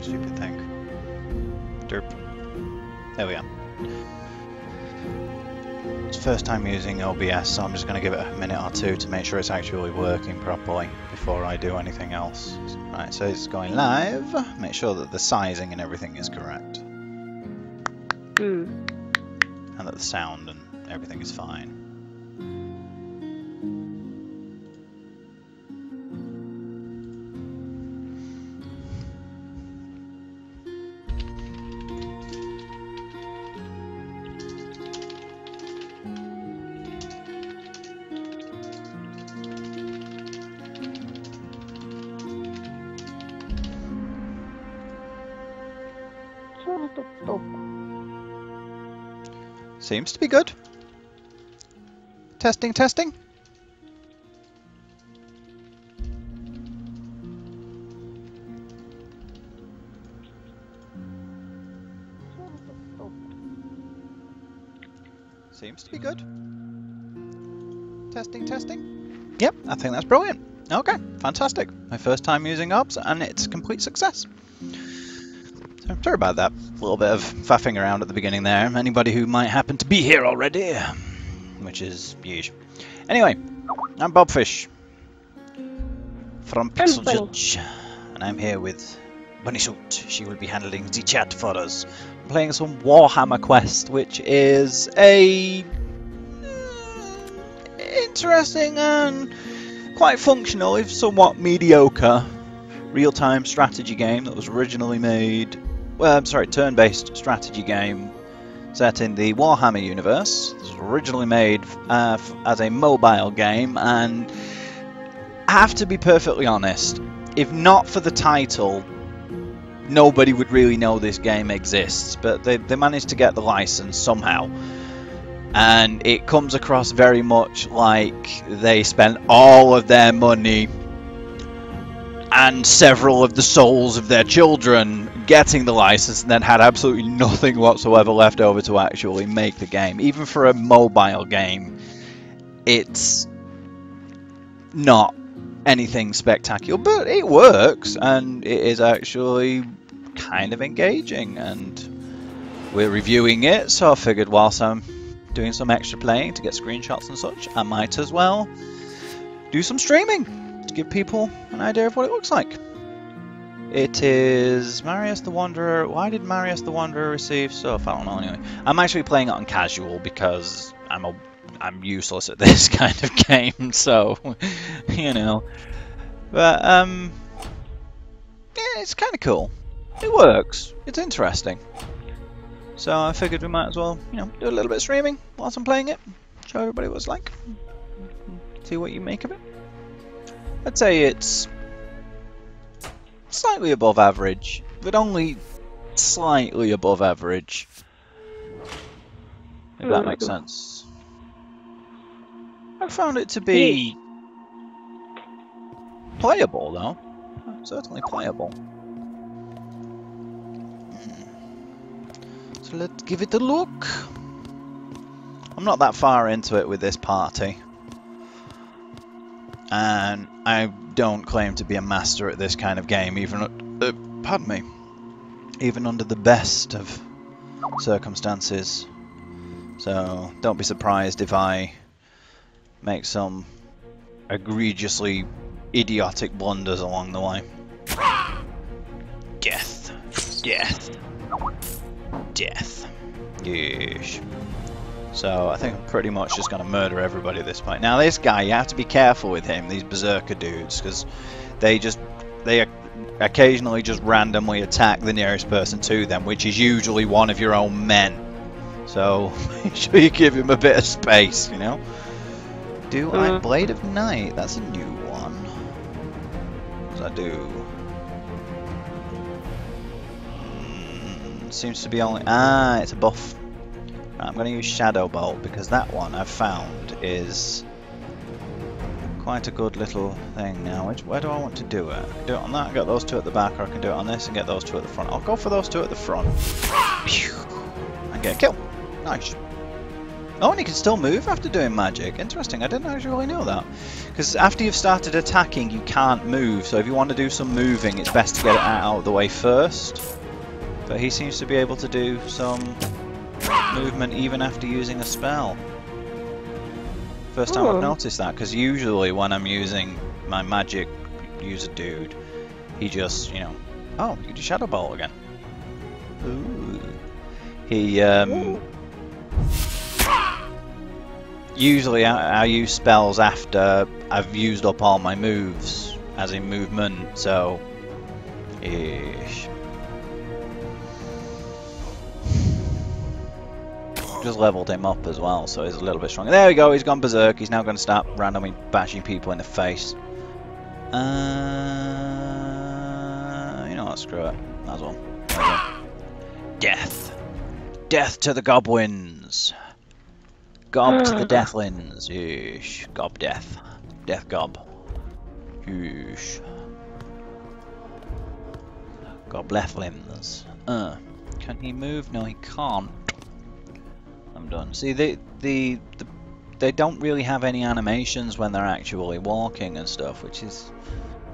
Stupid thing. Derp. There we are. It's first time using OBS, so I'm just going to give it a minute or two to make sure it's actually working properly before I do anything else. Right, so it's going live. Make sure that the sizing and everything is correct. And that the sound and everything is fine. Seems to be good. Testing, testing. Seems to be good. Testing, testing. Yep, I think that's brilliant. Okay, fantastic. My first time using OBS and it's a complete success. So, sorry about that. A little bit of faffing around at the beginning there. Anybody who might happen to be here already, which is huge. Anyway, I'm Bobfish from Pixel Judge, and I'm here with Bunny Suit. She will be handling the chat for us. I'm playing some Warhammer Quest, which is a interesting and quite functional, if somewhat mediocre, real-time strategy game that was originally made. Well, I'm sorry, turn-based strategy game set in the Warhammer universe. It was originally made as a mobile game, and I have to be perfectly honest, if not for the title, nobody would really know this game exists, but they managed to get the license somehow. And it comes across very much like they spent all of their money and several of the souls of their children getting the license and then had absolutely nothing whatsoever left over to actually make the game. Even for a mobile game, it's not anything spectacular, but it works and it is actually kind of engaging, and we're reviewing it, so I figured whilst I'm doing some extra playing to get screenshots and such, I might as well do some streaming to give people an idea of what it looks like. It is Marius the Wanderer. Why did Marius the Wanderer receive stuff? I don't know. Anyway, I'm actually playing it on casual because I'm useless at this kind of game, so you know. But yeah, it's kind of cool. It works. It's interesting. So I figured we might as well, you know, do a little bit of streaming whilst I'm playing it. Show everybody what it's like. See what you make of it. I'd say it's slightly above average, but only slightly above average. If that makes sense. I found it to be playable, though. Certainly playable. So let's give it a look. I'm not that far into it with this party. And I don't claim to be a master at this kind of game, even pardon me, even under the best of circumstances. So don't be surprised if I make some egregiously idiotic blunders along the way. Death, death, death. Yeesh. So I think I'm pretty much just going to murder everybody at this point. Now this guy, you have to be careful with him, these berserker dudes, because they occasionally just randomly attack the nearest person to them, which is usually one of your own men. So make sure you give him a bit of space, you know. Do I Blade of Night? That's a new one. What does that do? Seems to be only... Ah, it's a buff. I'm going to use Shadow Bolt because that one I've found is quite a good little thing now. Where do I want to do it? I can do it on that, I got those two at the back, or I can do it on this and get those two at the front. I'll go for those two at the front. And get a kill. Nice. Oh, and he can still move after doing magic. Interesting, I didn't actually know that. Because after you've started attacking, you can't move. So if you want to do some moving, it's best to get it out of the way first. But he seems to be able to do some movement even after using a spell. First time I've noticed that, because usually when I'm using my magic user dude, he just, you know... Oh, you do Shadow Bolt again. Ooh. He, usually I use spells after I've used up all my moves, as in movement, so... Ish. Just leveled him up as well, so he's a little bit stronger. There we go, he's gone berserk. He's now going to start randomly bashing people in the face. You know what, screw it. Might as well. Death. Death to the goblins. Gob to the deathlings. Yeesh. Gob death. Death gob. Yeesh. Goblethlims. Can he move? No, he can't. I'm done. See, they don't really have any animations when they're actually walking and stuff, which is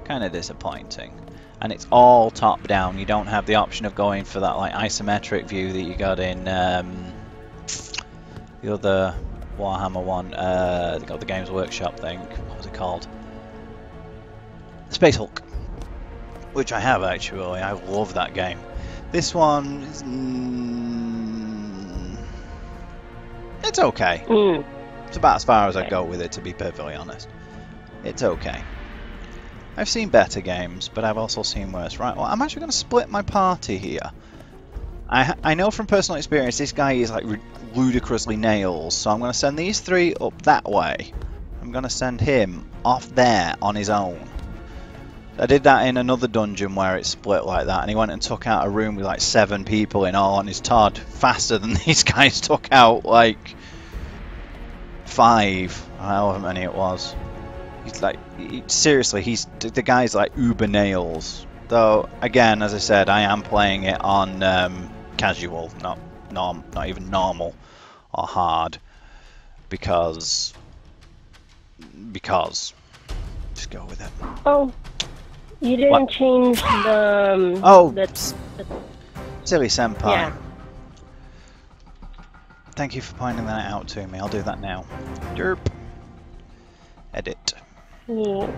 kind of disappointing. And it's all top down. You don't have the option of going for that like isometric view that you got in the other Warhammer one. They got the Games Workshop thing. What was it called? Space Hulk, which I have actually. I love that game. This one is. It's okay. It's about as far as I go with it, to be perfectly honest. It's okay. I've seen better games, but I've also seen worse. Right, well, I'm actually going to split my party here. I know from personal experience this guy is like ludicrously nails, so I'm going to send these three up that way. I'm going to send him off there on his own. I did that in another dungeon where it split like that, and he went and took out a room with like 7 people in all on his Todd faster than these guys took out like 5, however many it was. He's like, seriously, the guy's like uber nails. Though again, as I said, I am playing it on casual, not even normal or hard, because just go with it. Oh. You didn't change the... Silly senpai. Yeah. Thank you for pointing that out to me. I'll do that now. Derp. Edit. Yeah.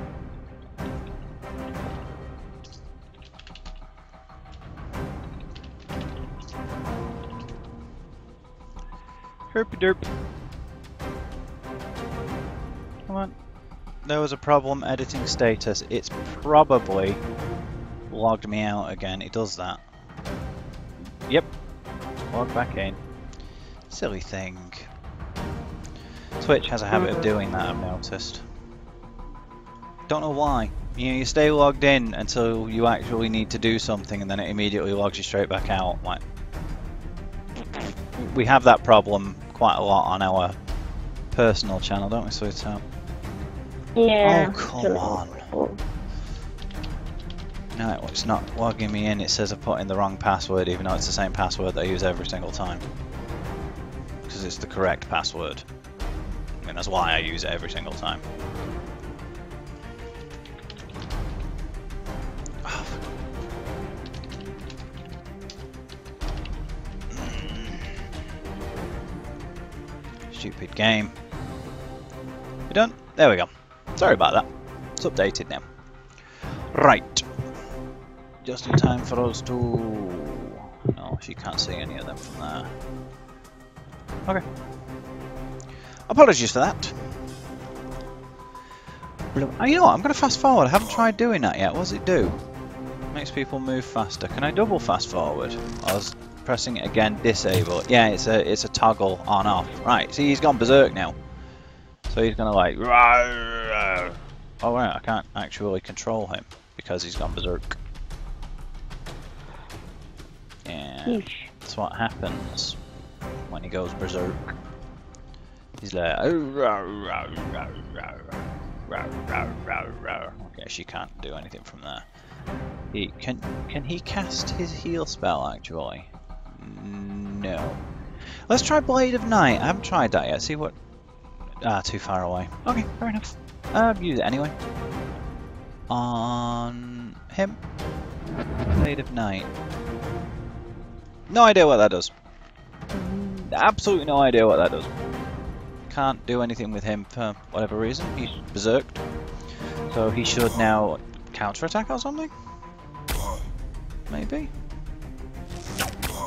Herpy derp. Come on. There was a problem editing status. It's probably logged me out again. It does that. Yep. Log back in. Silly thing. Twitch has a habit of doing that, I've noticed. Don't know why. You know, you stay logged in until you actually need to do something, and then it immediately logs you straight back out. Like, we have that problem quite a lot on our personal channel, don't we, sweetheart? Yeah. Oh, come on. No, it's not logging me in. It says I put in the wrong password, even though it's the same password that I use every single time. Because it's the correct password. I mean, that's why I use it every single time. Oh. Stupid game. You done? There we go. Sorry about that. It's updated now. Right. Just in time for us to... No, she can't see any of them from there. Okay. Apologies for that. You know what? I'm going to fast forward. I haven't tried doing that yet. What does it do? Makes people move faster. Can I double fast forward? I was pressing it again. Disable. Yeah, it's a toggle on off. Right. See, he's gone berserk now. So he's going to like... Oh right, I can't actually control him because he's gone berserk. Yeah, that's what happens when he goes berserk. He's like... Okay, she can't do anything from there. Can he cast his heal spell actually? No. Let's try Blade of Night. I haven't tried that yet. See what... Ah, too far away. Okay, fair enough. Use it anyway. On him. Blade of Night. No idea what that does. Absolutely no idea what that does. Can't do anything with him for whatever reason. He's berserked. So he should now counter-attack or something? Maybe?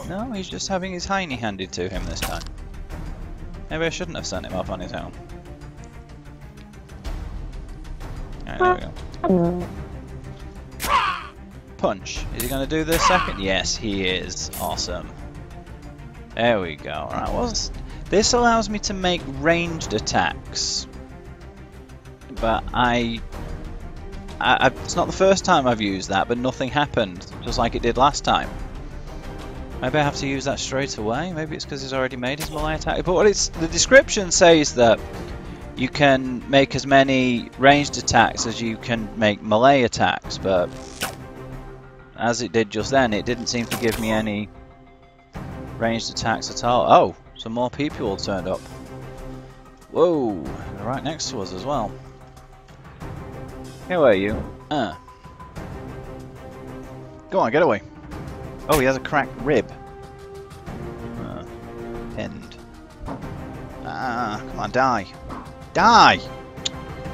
No, he's just having his hiney handed to him this time. Maybe I shouldn't have sent him off on his own. Alright, there we go. Punch. Is he going to do this second? Yes, he is. Awesome. There we go. Right, well, this allows me to make ranged attacks. But it's not the first time I've used that, but nothing happened, just like it did last time. Maybe I have to use that straight away. Maybe it's because he's already made his melee attack. But the description says that you can make as many ranged attacks as you can make melee attacks, but as it did just then, it didn't seem to give me any ranged attacks at all. Oh, some more people turned up. Whoa, they're right next to us as well. Who are you? Go on, get away. Oh, he has a cracked rib. Pinned. Ah, come on, die. Die!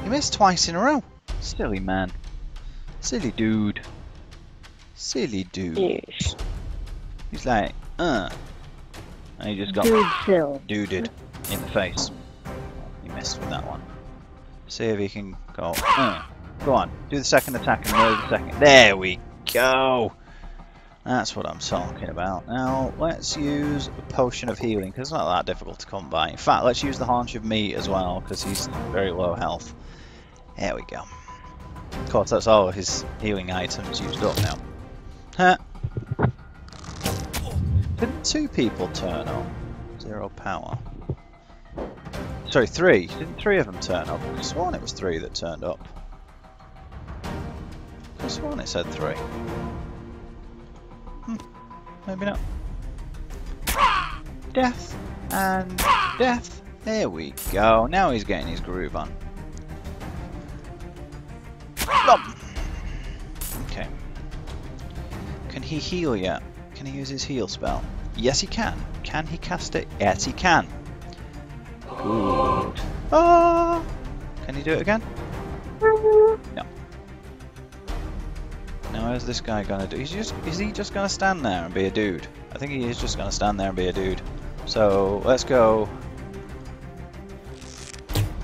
He missed twice in a row. Silly man. Silly dude. Silly dude. Yes. He's like, And he just got duded in the face. He missed with that one. See if he can go. Go on, do the second attack and murder the second. There we go! That's what I'm talking about. Now, let's use a potion of healing, because it's not that difficult to come by. In fact, let's use the haunch of meat as well, because he's very low health. There we go. Of course, that's all his healing items used up now. Huh. Didn't 2 people turn up? 0 power. Sorry, 3. Didn't 3 of them turn up? I could have sworn it was 3 that turned up. I could have sworn it said 3. Maybe not. Death and death. There we go. Now he's getting his groove on. Okay. Can he heal yet? Can he use his heal spell? Yes, he can. Can he cast it? Yes, he can. Good. Ah! Can he do it again? No. Now, where's this guy gonna do? Is he just gonna stand there and be a dude? I think he is just gonna stand there and be a dude. So let's go.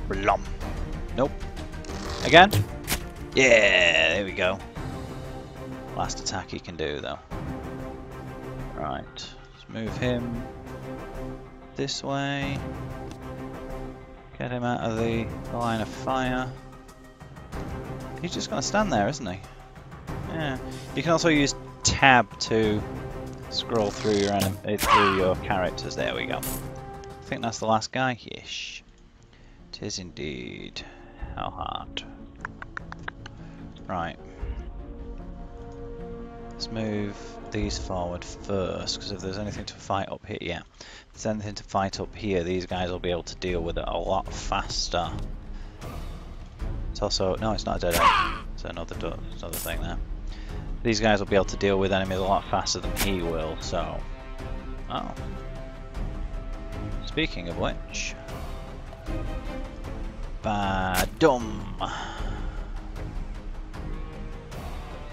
Blum. Nope. Again? Yeah, there we go. Last attack he can do though. Right. Let's move him this way. Get him out of the line of fire. He's just gonna stand there, isn't he? Yeah. You can also use tab to scroll through your characters. There we go. I think that's the last guy. Yes. It is indeed. How hard. Right. Let's move these forward first, because if there's anything to fight up here, yeah. If there's anything to fight up here, these guys will be able to deal with it a lot faster. It's also, no, it's not a dead end. It's another thing there. These guys will be able to deal with enemies a lot faster than he will, so... Oh. Speaking of which... Ba-dum!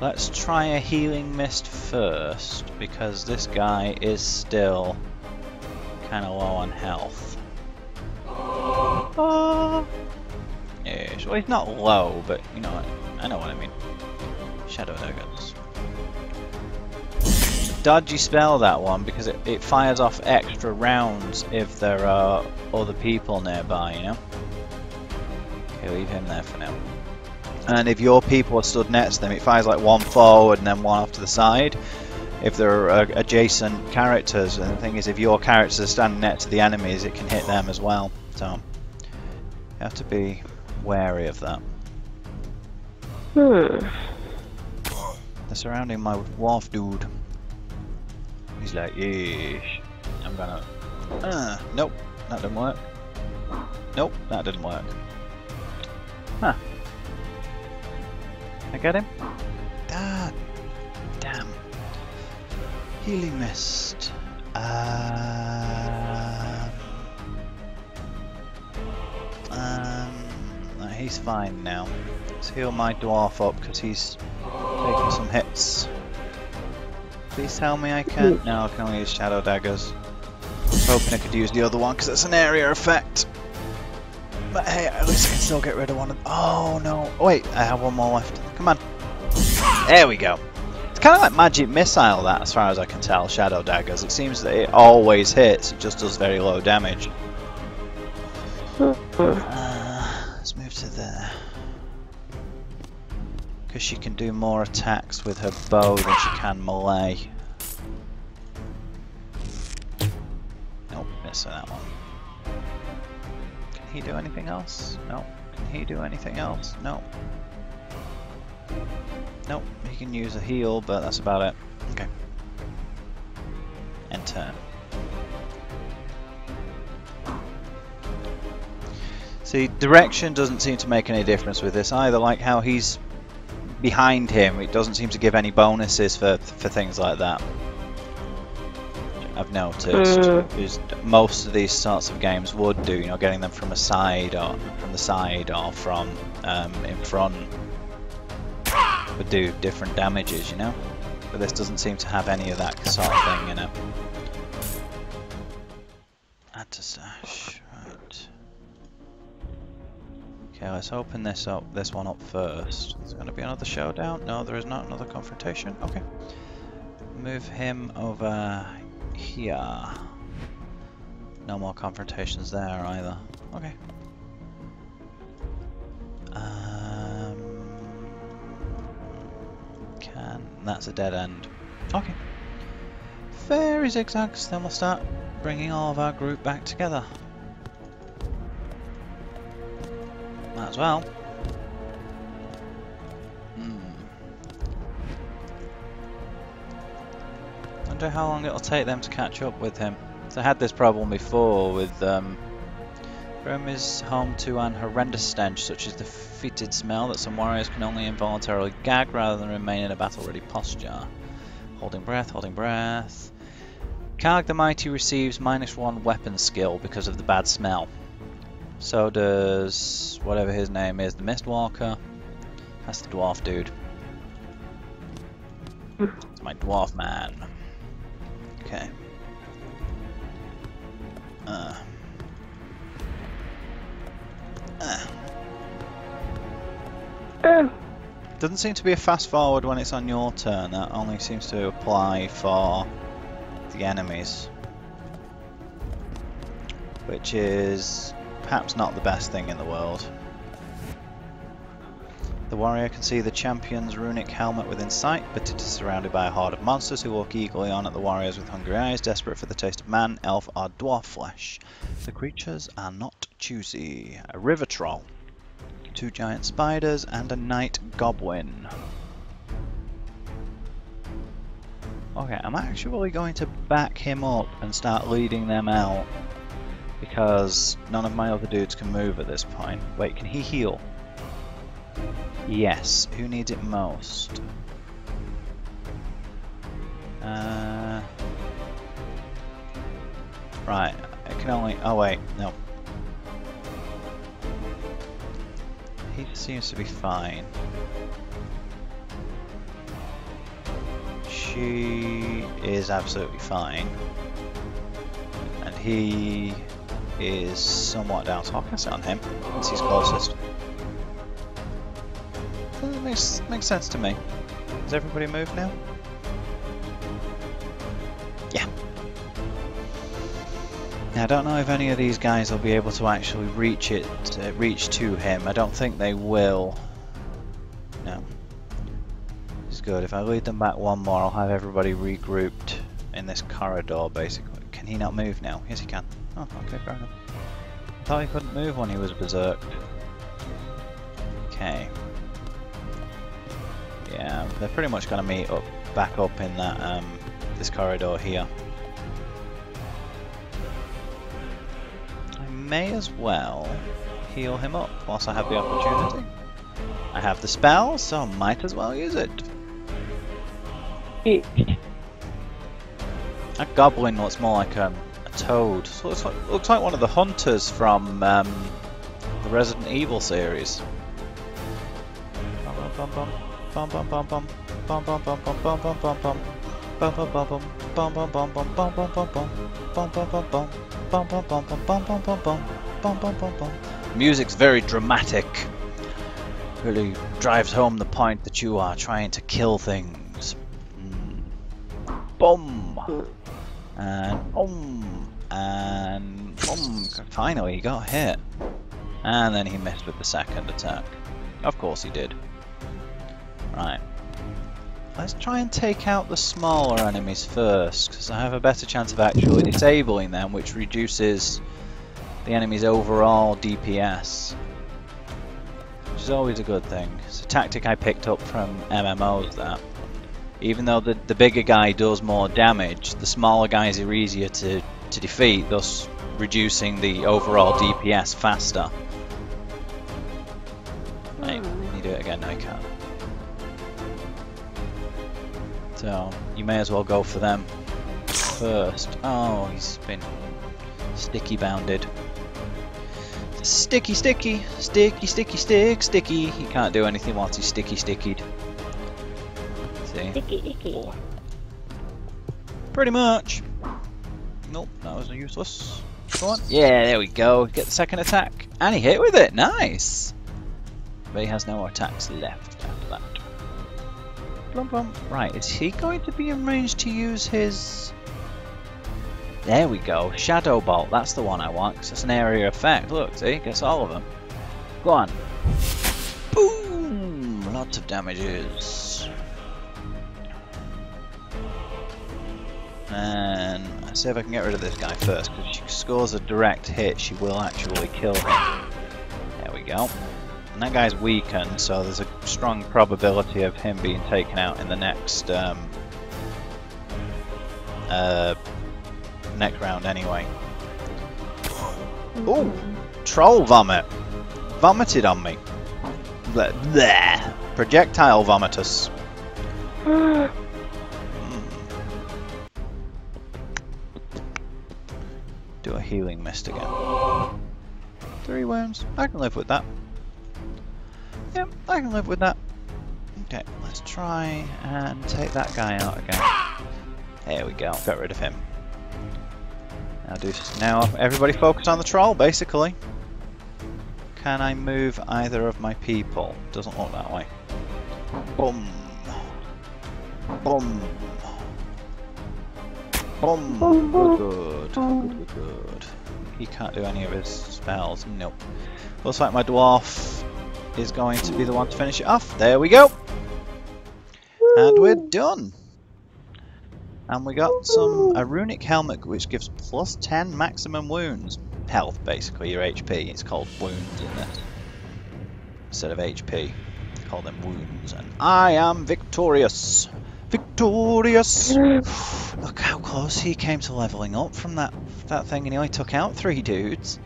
Let's try a healing mist first, because this guy is still kind of low on health. Oh. Yes, well he's not low, but you know, I know what I mean. Shadow Nuggets. Dodgy spell, that one, because it fires off extra rounds if there are other people nearby, you know? Okay, leave him there for now. And if your people are stood next to them, it fires like one forward and then one off to the side. If there are adjacent characters, and the thing is, if your characters are standing next to the enemies, it can hit them as well. So, you have to be wary of that. They're surrounding my dwarf dude. He's like, yeesh, I'm gonna Nope, that didn't work. Nope, that didn't work. Huh. I get him? Ah, damn. Healing mist. He's fine now. Let's heal my dwarf up because he's taking some hits. Please tell me I can. No, I can only use shadow daggers. I was hoping I could use the other one because it's an area effect. But hey, at least I can still get rid of one of. Oh no! Oh, wait, I have one more left. Come on. There we go. It's kind of like magic missile, that, as far as I can tell. Shadow daggers. It seems that it always hits. It just does very low damage. Let's move to there. Because she can do more attacks with her bow than she can melee. Nope, missing that one. Can he do anything else? No. Can he do anything else? No. Nope, he can use a heal, but that's about it. Okay. End turn. See, direction doesn't seem to make any difference with this either, like how he's behind him, it doesn't seem to give any bonuses for things like that. I've noticed. Most of these sorts of games would do, you know, getting them from a side or from the side or from in front would do different damages, you know. But this doesn't seem to have any of that sort of thing, you know. Add to stash, right. Okay, let's open this one up first. Is there going to be another showdown? No, there is not another confrontation. Okay. Move him over here. No more confrontations there either. Okay. That's a dead end. Okay. Fairy zigzags, then we'll start bringing all of our group back together. Might as well. Wonder how long it'll take them to catch up with him. So I had this problem before with Rome is home to an horrendous stench, such as the fetid smell that some warriors can only involuntarily gag rather than remain in a battle-ready posture. Holding breath, holding breath. Karg the Mighty receives -1 weapon skill because of the bad smell. So does whatever his name is, the Mistwalker. That's the dwarf dude. It's my dwarf man. Okay. Doesn't seem to be a fast forward when it's on your turn. That only seems to apply for the enemies, which is perhaps not the best thing in the world. The warrior can see the champion's runic helmet within sight, but it is surrounded by a horde of monsters who walk eagerly on at the warriors with hungry eyes, desperate for the taste of man, elf, or dwarf flesh. The creatures are not choosy. A river troll, 2 giant spiders, and a night goblin. Okay, I'm actually going to back him up and start leading them out, because none of my other dudes can move at this point. Wait, can he heal? Yes. Who needs it most? Right, I can only... Oh wait, no. He seems to be fine. She is absolutely fine. And he is somewhat down, so I'll cast it on him since he's closest. That makes sense to me. Has everybody moved now? Yeah. Now, I don't know if any of these guys will be able to actually reach to him. I don't think they will. No. It's good. If I lead them back one more, I'll have everybody regrouped in this corridor, basically. Can he not move now? Yes, he can. Oh, okay, fair enough. I thought he couldn't move when he was berserked. Okay. Yeah, they're pretty much going to meet up, back up in that this corridor here. may as well heal him up whilst I have the opportunity. I have the spell, so might as well use it. That goblin looks more like a toad. So looks like one of the hunters from the Resident Evil series. Music's very dramatic. Really drives home the point that you are trying to kill things. Boom! And boom! Finally, he got hit. And then he missed with the second attack. Of course he did. Right. Let's try and take out the smaller enemies first, because I have a better chance of actually disabling them, which reduces the enemy's overall DPS. Which is always a good thing. It's a tactic I picked up from MMOs, that. Even though the bigger guy does more damage, the smaller guys are easier to defeat, thus reducing the overall DPS faster. Right, can you do it again? No, you can't. So, you may as well go for them first. Oh, he's been sticky bounded. Sticky, sticky, sticky, sticky, sticky. He can't do anything once he's sticky-stickied. See? Sticky, icky. Pretty much. Nope, that was useless. Go on. Yeah, there we go. Get the second attack. And he hit with it. Nice. But he has no attacks left after that. Blum, blum. Right, is he going to be in range to use his... There we go. Shadow Bolt. That's the one I want, because it's an area effect. Look, see? Gets all of them. Go on. Boom! Lots of damages. And let's see if I can get rid of this guy first, because if she scores a direct hit, she will actually kill him. There we go. And that guy's weakened, so there's a strong probability of him being taken out in the next next round anyway. Ooh! Troll vomit! Vomited on me. Blech. Projectile vomitus. Do a healing mist again. 3 wounds. I can live with that. Yep, I can live with that. Okay, let's try and take that guy out again. There we go. Got rid of him. Now everybody focus on the troll, basically. Can I move either of my people? Doesn't look that way. Boom. Boom. Boom. Good. He can't do any of his spells. Nope. Looks like my dwarf is going to be the one to finish it off. There we go. And we're done. And we got a runic helmet which gives plus 10 maximum wounds. Health, basically, your HP. It's called wounds in this. Instead of HP. They call them wounds. And I am victorious. Victorious! Look how close he came to leveling up from that thing, and he only took out 3 dudes.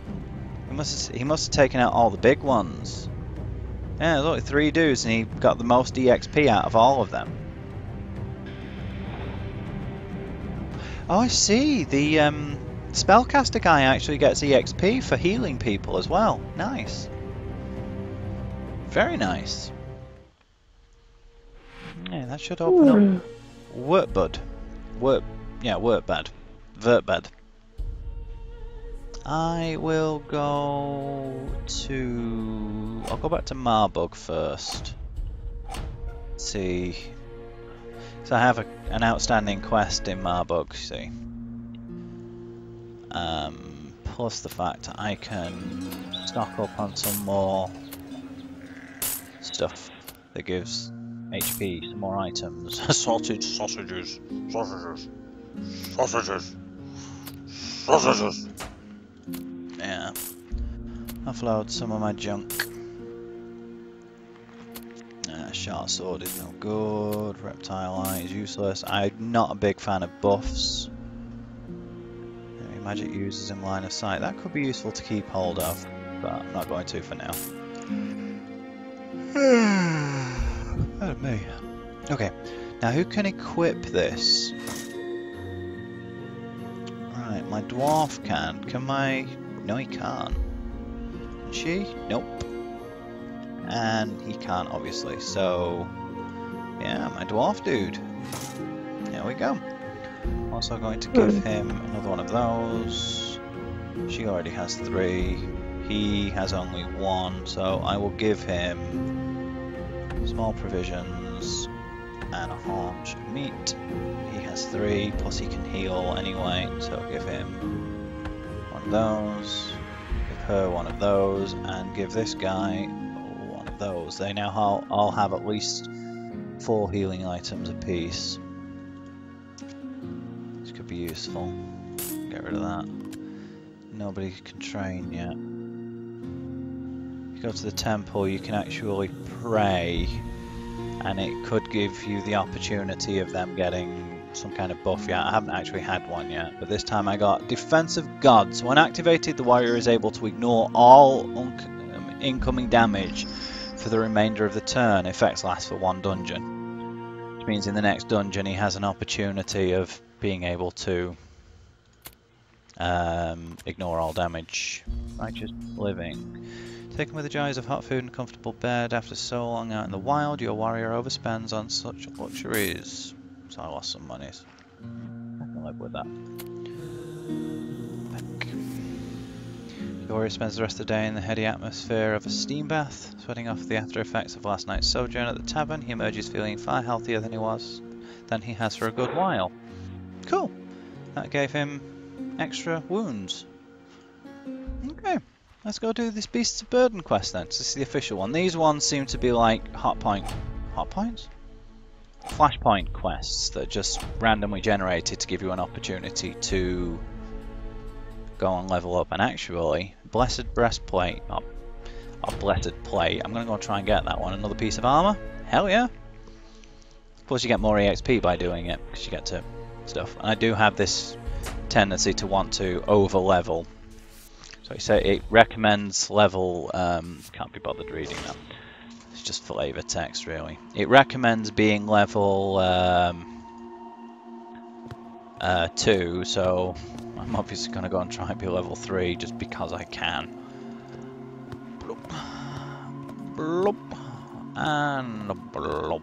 He must have taken out all the big ones. Yeah, there's only 3 dudes, and he got the most EXP out of all of them. Oh, I see. The spellcaster guy actually gets EXP for healing people as well. Nice. Very nice. Yeah, that should open up. Workbud. Workbed. Vertbed. I will go to... I'll go back to Marbug first. Let's see. So I have an outstanding quest in Marbug, see. Plus the fact I can stock up on some more stuff that gives HP, some more items. Sausages. Yeah. Offload some of my junk. Short sword is no good. Reptile eye is useless. I'm not a big fan of buffs. magic users in line of sight. That could be useful to keep hold of, but I'm not going to for now. Oh me. Okay, now who can equip this? Right, my dwarf can. Can my... No, he can't. Can she? Nope. And he can't, obviously. So, yeah, my dwarf dude. There we go. Also going to give him another one of those. She already has 3. He has only 1, so I will give him small provisions and a haunch of meat. He has 3, plus he can heal anyway, so I'll give him one of those, give her one of those, and give this guy one of those. They now all have at least 4 healing items apiece. This could be useful. Get rid of that. Nobody can train yet. If you go to the temple, you can actually pray, and it could give you the opportunity of them getting some kind of buff yet. I haven't actually had one yet, but this time I got Defense of God. So when activated, the warrior is able to ignore all incoming damage for the remainder of the turn. Effects last for 1 dungeon, which means in the next dungeon he has an opportunity of being able to ignore all damage. Righteous living. Taken with the joys of hot food and comfortable bed. After so long out in the wild, your warrior overspends on such luxuries. So I lost some monies. I can live with that. The warrior spends the rest of the day in the heady atmosphere of a steam bath, sweating off the after effects of last night's sojourn at the tavern. He emerges feeling far healthier than he has for a good while. Cool. That gave him extra wounds. Okay. Let's go do this Beasts of Burden quest then. This is the official one. These ones seem to be like flashpoint quests that are just randomly generated to give you an opportunity to go and level up. And actually, Blessed Breastplate, or Blessed Plate, I'm going to go try and get that one. Another piece of armor? Hell yeah. Of course you get more EXP by doing it, because you get to stuff. And I do have this tendency to want to over level. So you say it recommends level, can't be bothered reading that. It's just flavor text really. It recommends being level 2, so I'm obviously going to go and try and be level 3 just because I can. Bloop. Bloop. And bloop.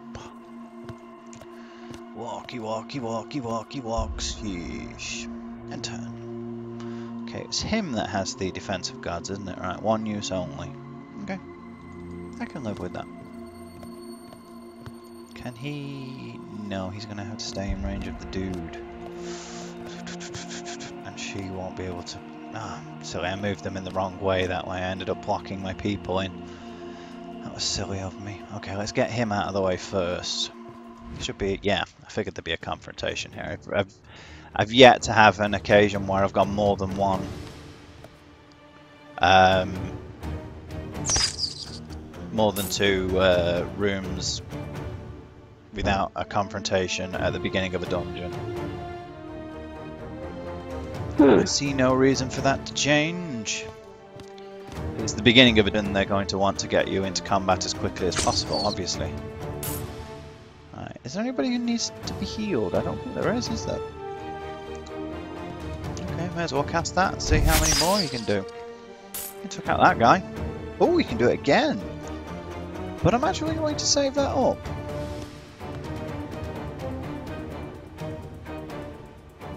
Walkie, walkie, walkie, walkie, walks. Yeesh. And turn. Okay, it's him that has the defensive guards, isn't it? Right, 1 use only. Okay. I can live with that. Can he... No, he's going to have to stay in range of the dude. And she won't be able to... Ah, silly, I moved them in the wrong way that way. I ended up blocking my people in. That was silly of me. Okay, let's get him out of the way first. Should be... Yeah, I figured there'd be a confrontation here. I've yet to have an occasion where I've got more than one more than 2 rooms without a confrontation at the beginning of a dungeon. I see no reason for that to change. It's the beginning of it and they're going to want to get you into combat as quickly as possible, obviously. Right. Is there anybody who needs to be healed? I don't think there is there? Okay, may as well cast that and see how many more you can do. You took out that guy. Oh, we can do it again. But I'm actually going to save that up.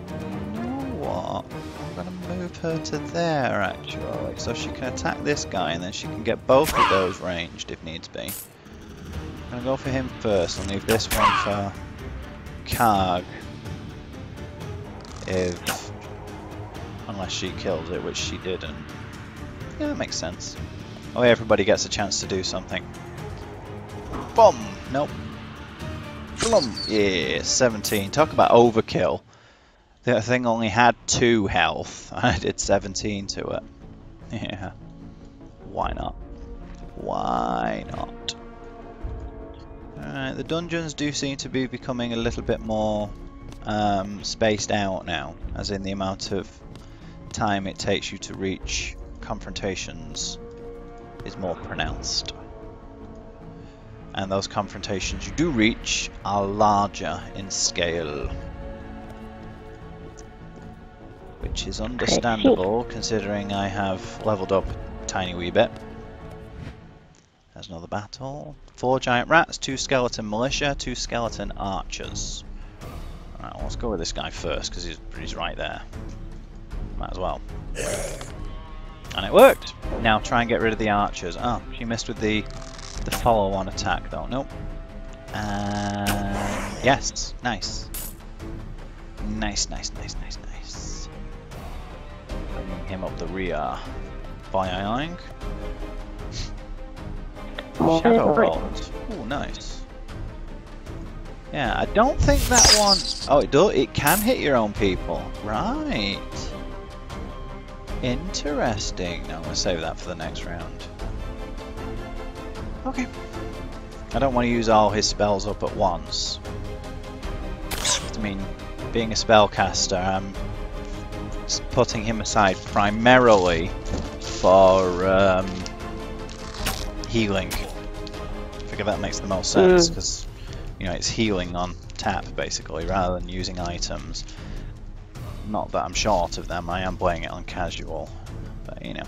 You know what? I'm going to move her to there, actually. So she can attack this guy and then she can get both of those ranged if needs be. I'm going to go for him first and leave this one for Karg. Unless she kills it, which she didn't. Yeah, that makes sense. Oh, yeah, everybody gets a chance to do something. Boom! Nope. Plum! Yeah, 17. Talk about overkill. The thing only had 2 health. I did 17 to it. Yeah. Why not? Why not? Alright, the dungeons do seem to be becoming a little bit more spaced out now, as in the amount of time it takes you to reach confrontations is more pronounced. And those confrontations you do reach are larger in scale. Which is understandable considering I have leveled up a tiny wee bit. There's another battle. 4 giant rats, 2 skeleton militia, 2 skeleton archers. Alright, well, let's go with this guy first because he's right there. Might as well. And it worked! Now try and get rid of the archers. Oh, she missed with the follow-on attack though. Nope. And yes, nice. Nice. Bringing him up the rear. Boing. Shadow rolls. Oh, nice. Yeah, I don't think that one. Oh, it does. It can hit your own people. Right. Interesting. No, I'm gonna save that for the next round. Okay. I don't want to use all his spells up at once. I mean, being a spellcaster, I'm putting him aside primarily for healing. I figure that makes the most sense because you know it's healing on tap basically rather than using items. Not that I'm short of them, I am playing it on casual, but you know.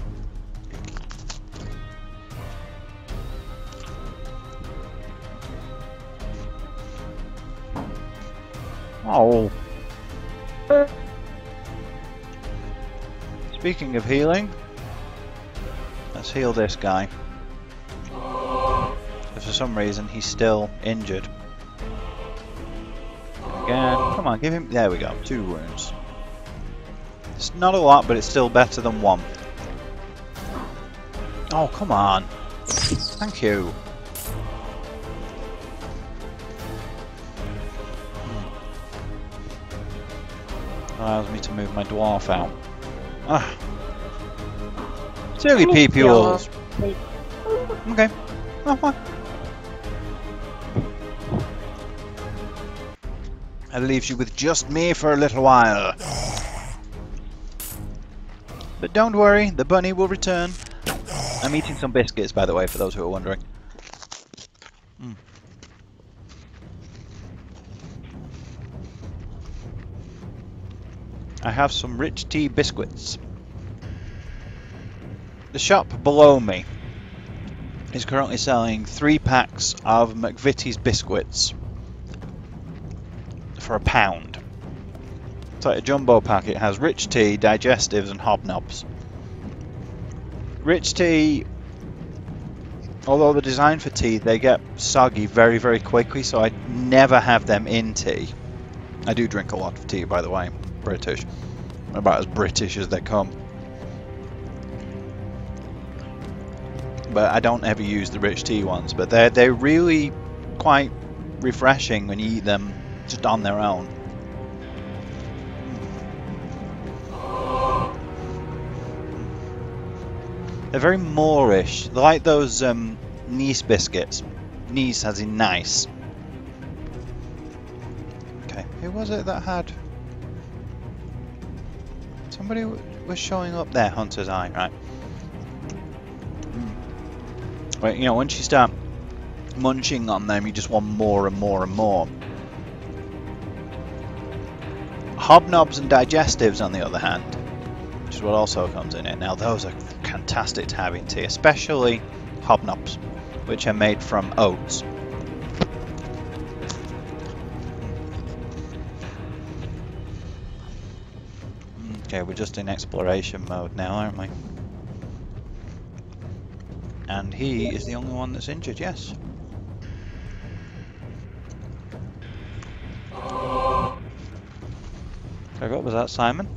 Oh. Speaking of healing, let's heal this guy. But for some reason he's still injured. Again, come on, give him. There we go, 2 wounds. It's not a lot, but it's still better than 1. Oh, come on. Thank you. Allows me to move my dwarf out. Ah. Silly peoples. Okay. Oh, fine. That leaves you with just me for a little while. But don't worry, the bunny will return. I'm eating some biscuits, by the way, for those who are wondering. I have some rich tea biscuits. The shop below me is currently selling 3 packs of McVitie's biscuits for £1. It's like a jumbo pack. It has rich tea, digestives and hobnobs. Rich tea, although they're designed for tea, they get soggy very, very quickly, so I never have them in tea. I do drink a lot of tea, by the way. British. About as British as they come. But I don't ever use the rich tea ones, but they're really quite refreshing when you eat them just on their own. They're very Moorish. They're like those Nice biscuits. Nice as in nice. Okay, who was it that had... Somebody was showing up there, Hunter's Eye, right? But, you know, once you start munching on them, you just want more and more and more. Hobnobs and digestives, on the other hand, which is what also comes in it. Now, those are fantastic to have in tea, especially hobnobs, which are made from oats. Okay, we're just in exploration mode now, aren't we? And he is the only one that's injured, yes. So what was that, Simon?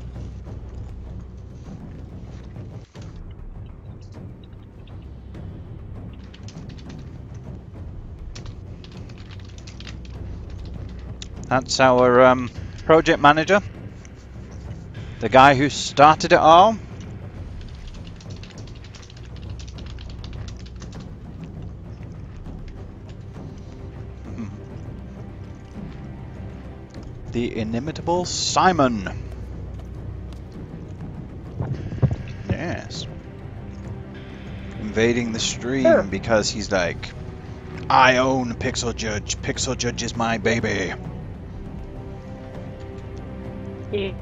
That's our project manager. The guy who started it all. The inimitable Simon. Yes. Invading the stream because he's like, I own Pixel Judge. Pixel Judge is my baby. Yeah.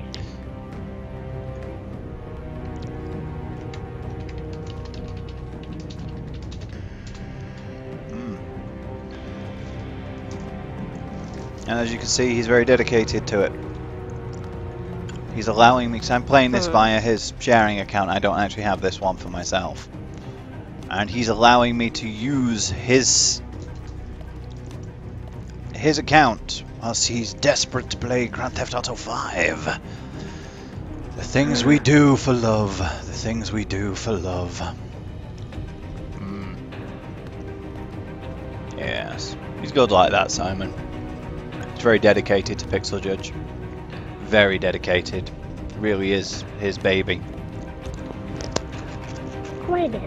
And as you can see, he's very dedicated to it. He's allowing me, because I'm playing this via his sharing account. I don't actually have this one for myself. And he's allowing me to use his account whilst he's desperate to play Grand Theft Auto 5. The things we do for love. The things we do for love. Yes. He's good like that, Simon. He's very dedicated to Pixel Judge. Very dedicated. Really is his baby. Quite is.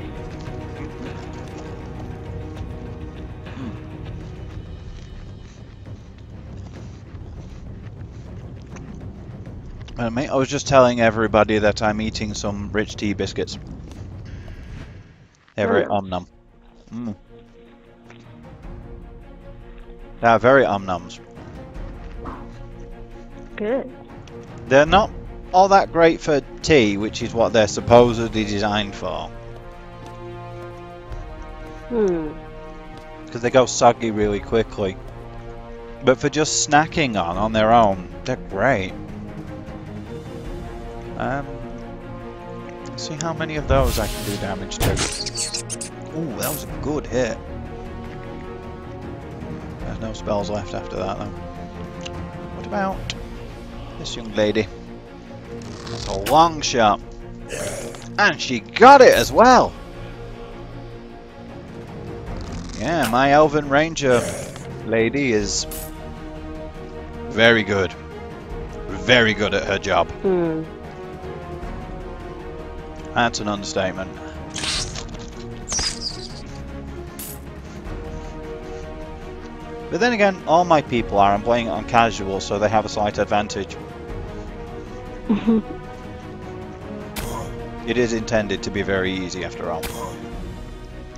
Mate, I was just telling everybody that I'm eating some rich tea biscuits. They're very om-nom. They are very om-noms. Good. They're not all that great for tea, which is what they're supposedly designed for. Because they go soggy really quickly. But for just snacking on their own, they're great. Let's see how many of those I can do damage to. Ooh, that was a good hit. There's no spells left after that though. What about this young lady? That's a long shot. And she got it as well! Yeah, my Elven Ranger lady is very good. Very good at her job. That's an understatement. But then again, all my people are. I'm playing it on casual, so they have a slight advantage. It is intended to be very easy after all.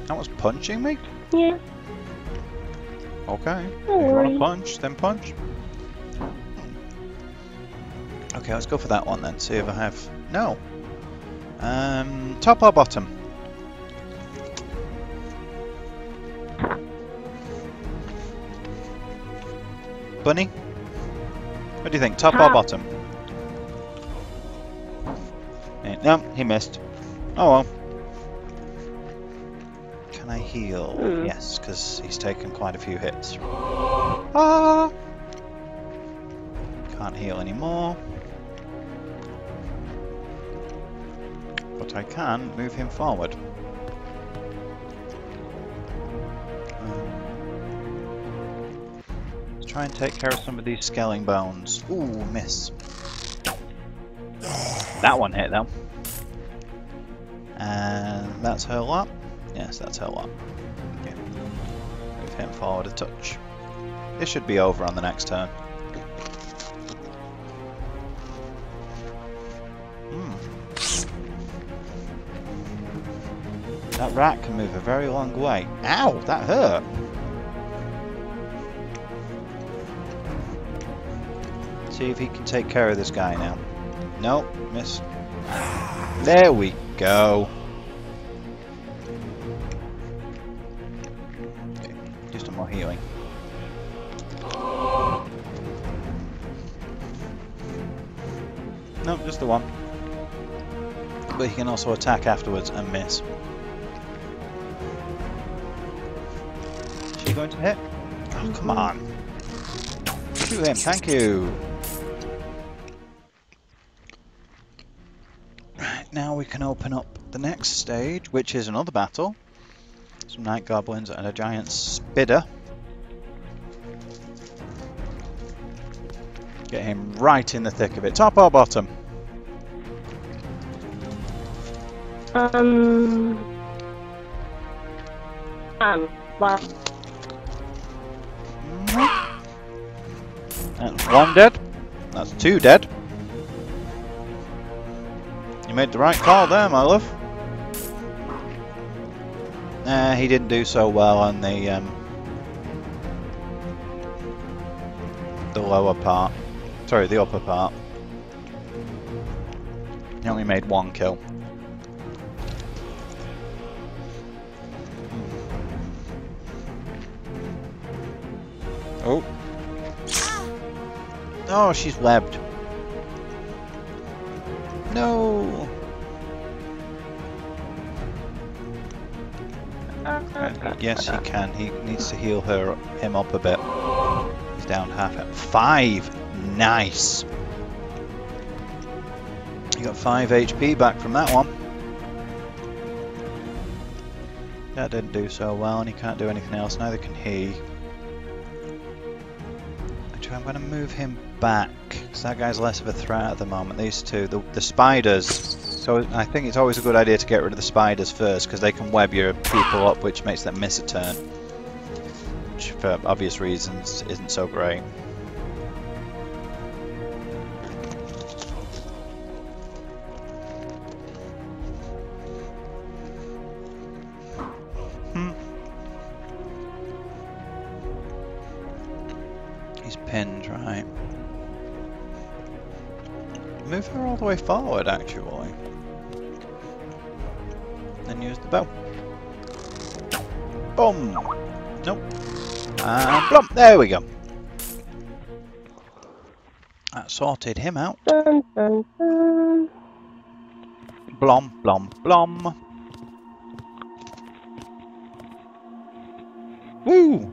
That was punching me? Yeah. Okay. If Don't you worry. want to punch, then punch. Okay, let's go for that one then. See if I have... No. Top or bottom? Bunny? What do you think? Top or bottom? No, he missed. Oh well. Can I heal? Yes, because he's taken quite a few hits. Ah! Can't heal anymore. But I can move him forward. Let's try and take care of some of these scaling bones. Ooh, miss. That one hit though. And that's her lot. Yes, that's her lot. Okay. Move him forward a touch. This should be over on the next turn. That rat can move a very long way. Ow, that hurt. See if he can take care of this guy now. Nope, missed. There we go. Okay, do some more healing. Nope, just the one. But he can also attack afterwards and miss. Is she going to hit? Oh, come on. Shoot him, thank you. Right, now we can open up the next stage, which is another battle. Some night goblins and a giant spidder. Get him right in the thick of it. Top or bottom? Well, That's one dead. That's two dead. You made the right call there, my love. He didn't do so well on the lower part. Sorry, the upper part. He only made 1 kill. Oh. Oh, she's webbed. No. Yes, he can. He needs to heal him up a bit. He's down half at 5. Nice. He got 5 HP back from that one. That didn't do so well, and he can't do anything else. Neither can he. Actually, I'm going to move him back, because that guy's less of a threat at the moment. These two, the spiders. So I think it's always a good idea to get rid of the spiders first, because they can web your people up, which makes them miss a turn. Which, for obvious reasons, isn't so great. He's pinned, right. Move her all the way forward, actually. Then use the bow. Boom! Nope. And blump! There we go. That sorted him out. Dun, dun, dun. Blom, blom, blom. Woo!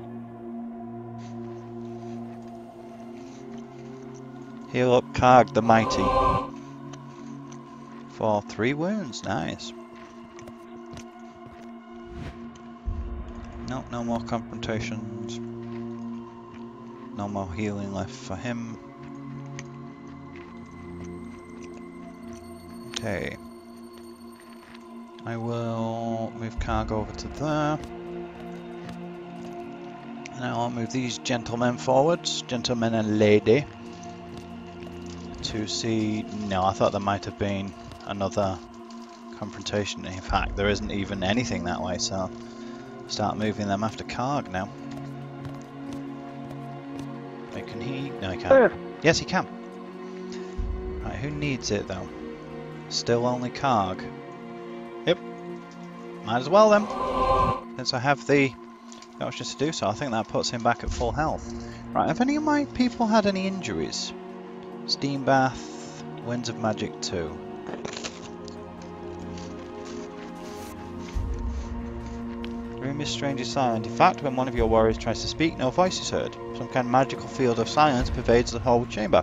Heal up Karg the Mighty. For 3 wounds, nice. Nope, no more confrontations. No more healing left for him. Okay. I will move Karg over to there. And I'll move these gentlemen forwards, gentlemen and lady. To see... No, I thought there might have been another confrontation. In fact, there isn't even anything that way, so start moving them after Karg now. Wait, can he? No, he can't. Yes, he can. Right, who needs it though? Still only Karg. Yep. Might as well then. Since I have the options to do so, I think that puts him back at full health. Right, have any of my people had any injuries? Steam Bath, Winds of Magic 2. Room is strangely silent. In fact, when one of your warriors tries to speak, no voice is heard. Some kind of magical field of silence pervades the whole chamber.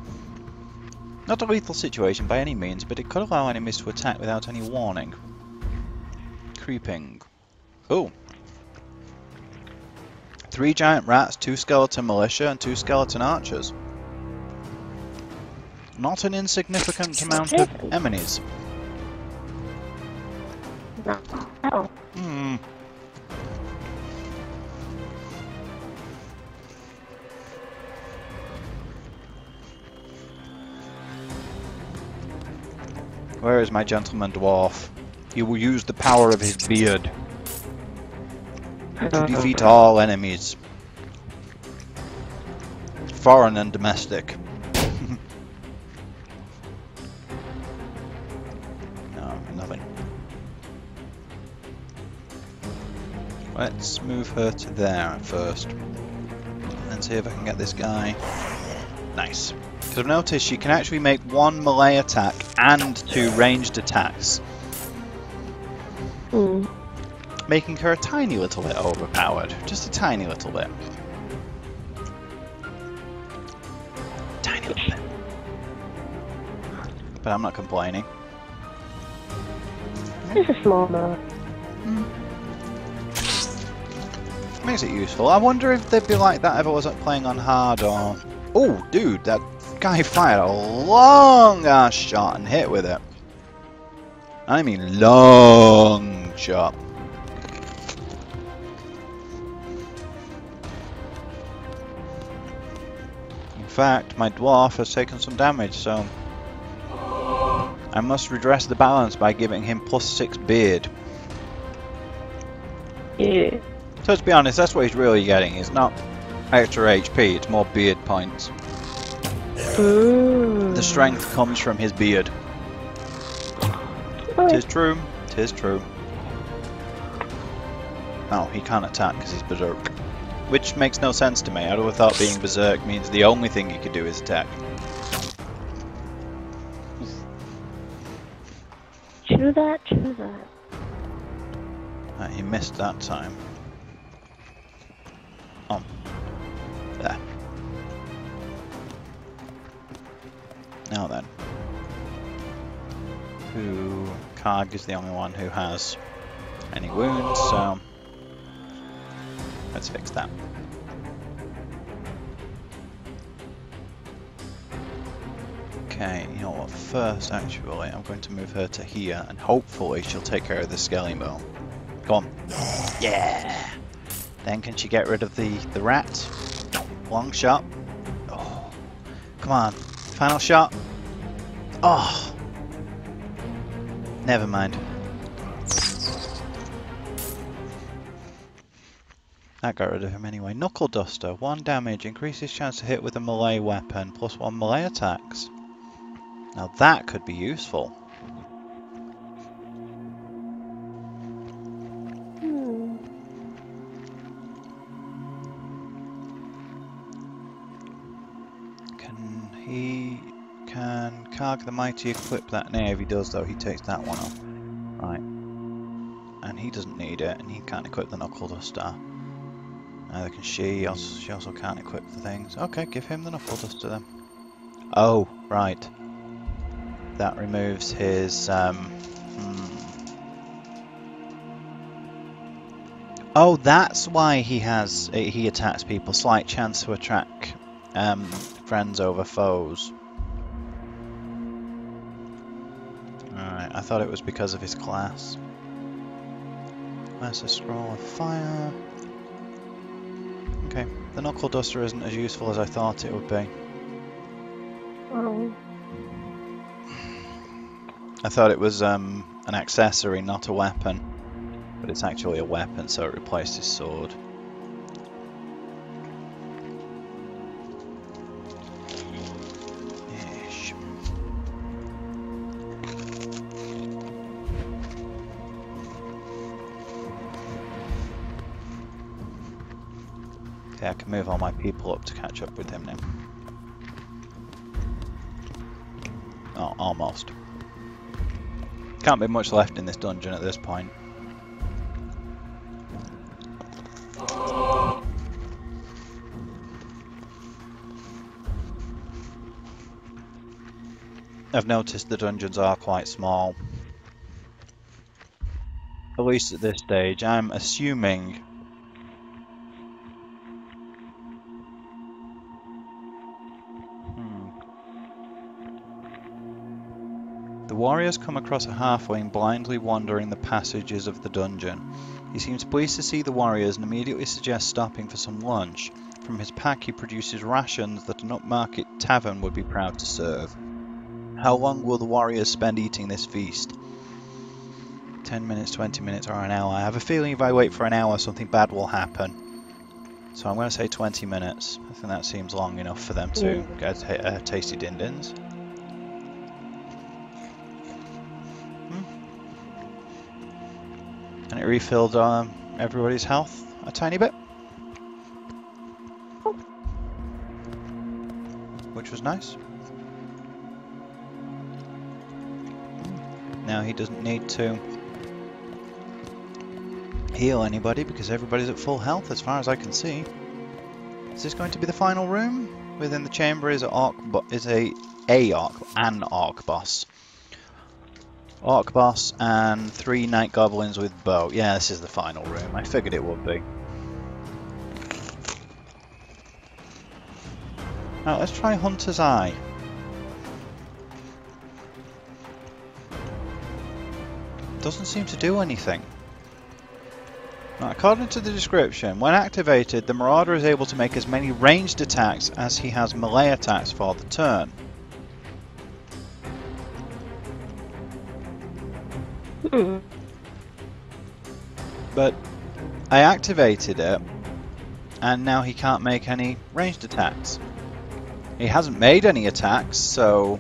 Not a lethal situation by any means, but it could allow enemies to attack without any warning. Creeping. Oh. 3 giant rats, 2 skeleton militia, and 2 skeleton archers. Not an insignificant amount of enemies. No. Hmm. Where is my gentleman dwarf? He will use the power of his beard to defeat all enemies, foreign and domestic. No, nothing. Let's move her to there first, and see if I can get this guy. Nice. Because I've noticed she can actually make 1 melee attack and 2 ranged attacks. Making her a tiny little bit overpowered. Just a tiny little bit. Tiny little bit. But I'm not complaining. It's a small amount. Makes it useful. I wonder if they'd be like that if I wasn't playing on hard or... Oh, dude, that guy fired a long ass shot and hit with it. I mean long shot. In fact, my dwarf has taken some damage, so I must redress the balance by giving him +6 beard. Yeah. So to be honest, that's what he's really getting. It's not extra HP, it's more beard points. The strength comes from his beard. Tis true, tis true. Oh, he can't attack because he's berserk. Which makes no sense to me. I'd have thought being berserk means the only thing he could do is attack. True that, true that. He missed that time. Oh. There. Now then. Karg is the only one who has any wounds, so let's fix that. Okay, you know what, first actually I'm going to move her to here and hopefully she'll take care of the skelly bone. Go on. Yeah! Then can she get rid of the rat? Long shot. Oh, come on. Final shot. Oh! Never mind. That got rid of him anyway. Knuckle Duster. 1 damage. Increases chance to hit with a melee weapon. Plus 1 melee attacks. Now that could be useful. Can Karg the Mighty equip that? No, if he does though, he takes that one off. Right. And he doesn't need it, and he can't equip the Knuckle Duster. Neither can she. She also can't equip the things. Okay, give him the Knuckle Duster then. Oh, right. That removes his, Oh, that's why he attacks people. Slight chance to attract friends over foes. Alright, I thought it was because of his class. That's a scroll of fire. Okay, the Knuckle Duster isn't as useful as I thought it would be. Oh. I thought it was an accessory, not a weapon. But it's actually a weapon, so it replaced his sword. Ish. Okay, I can move all my people up to catch up with him now. Oh, almost. Can't be much left in this dungeon at this point. I've noticed the dungeons are quite small. At least at this stage. I'm assuming the warriors come across a halfling blindly wandering the passages of the dungeon. He seems pleased to see the warriors and immediately suggests stopping for some lunch. From his pack he produces rations that an upmarket tavern would be proud to serve. How long will the warriors spend eating this feast? 10 minutes, 20 minutes, or an hour? I have a feeling if I wait for an hour something bad will happen. So I'm going to say 20 minutes. I think that seems long enough for them to get tasty din-dins. And it refilled everybody's health a tiny bit. Which was nice. Now he doesn't need to heal anybody because everybody's at full health as far as I can see. Is this going to be the final room? Within the chamber is an orc boss. Orc boss and 3 night goblins with bow. Yeah, this is the final room. I figured it would be. Now let's try Hunter's Eye. Doesn't seem to do anything. Now, according to the description, when activated, the Marauder is able to make as many ranged attacks as he has melee attacks for the turn. But I activated it, and now he can't make any ranged attacks. He hasn't made any attacks, so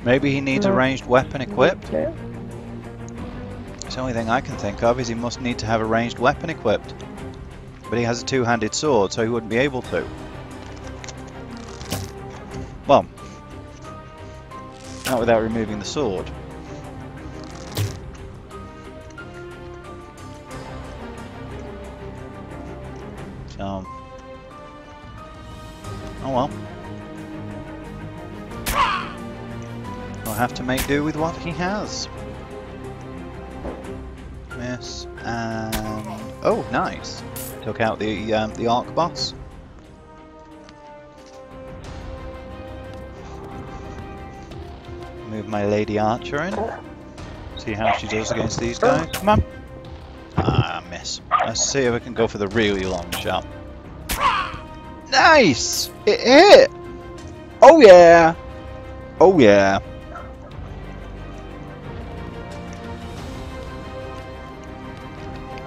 maybe he needs a ranged weapon equipped. Yeah. The only thing I can think of is he must need to have a ranged weapon equipped. But he has a two-handed sword, so he wouldn't be able to. Well, not without removing the sword. So, oh well. I'll have to make do with what he has. Miss and oh, nice! Took out the arc boss. Move my lady archer in. See how she does against these guys. Come on. Ah, miss. Let's see if we can go for the really long shot. Nice! It hit! Oh yeah! Oh yeah!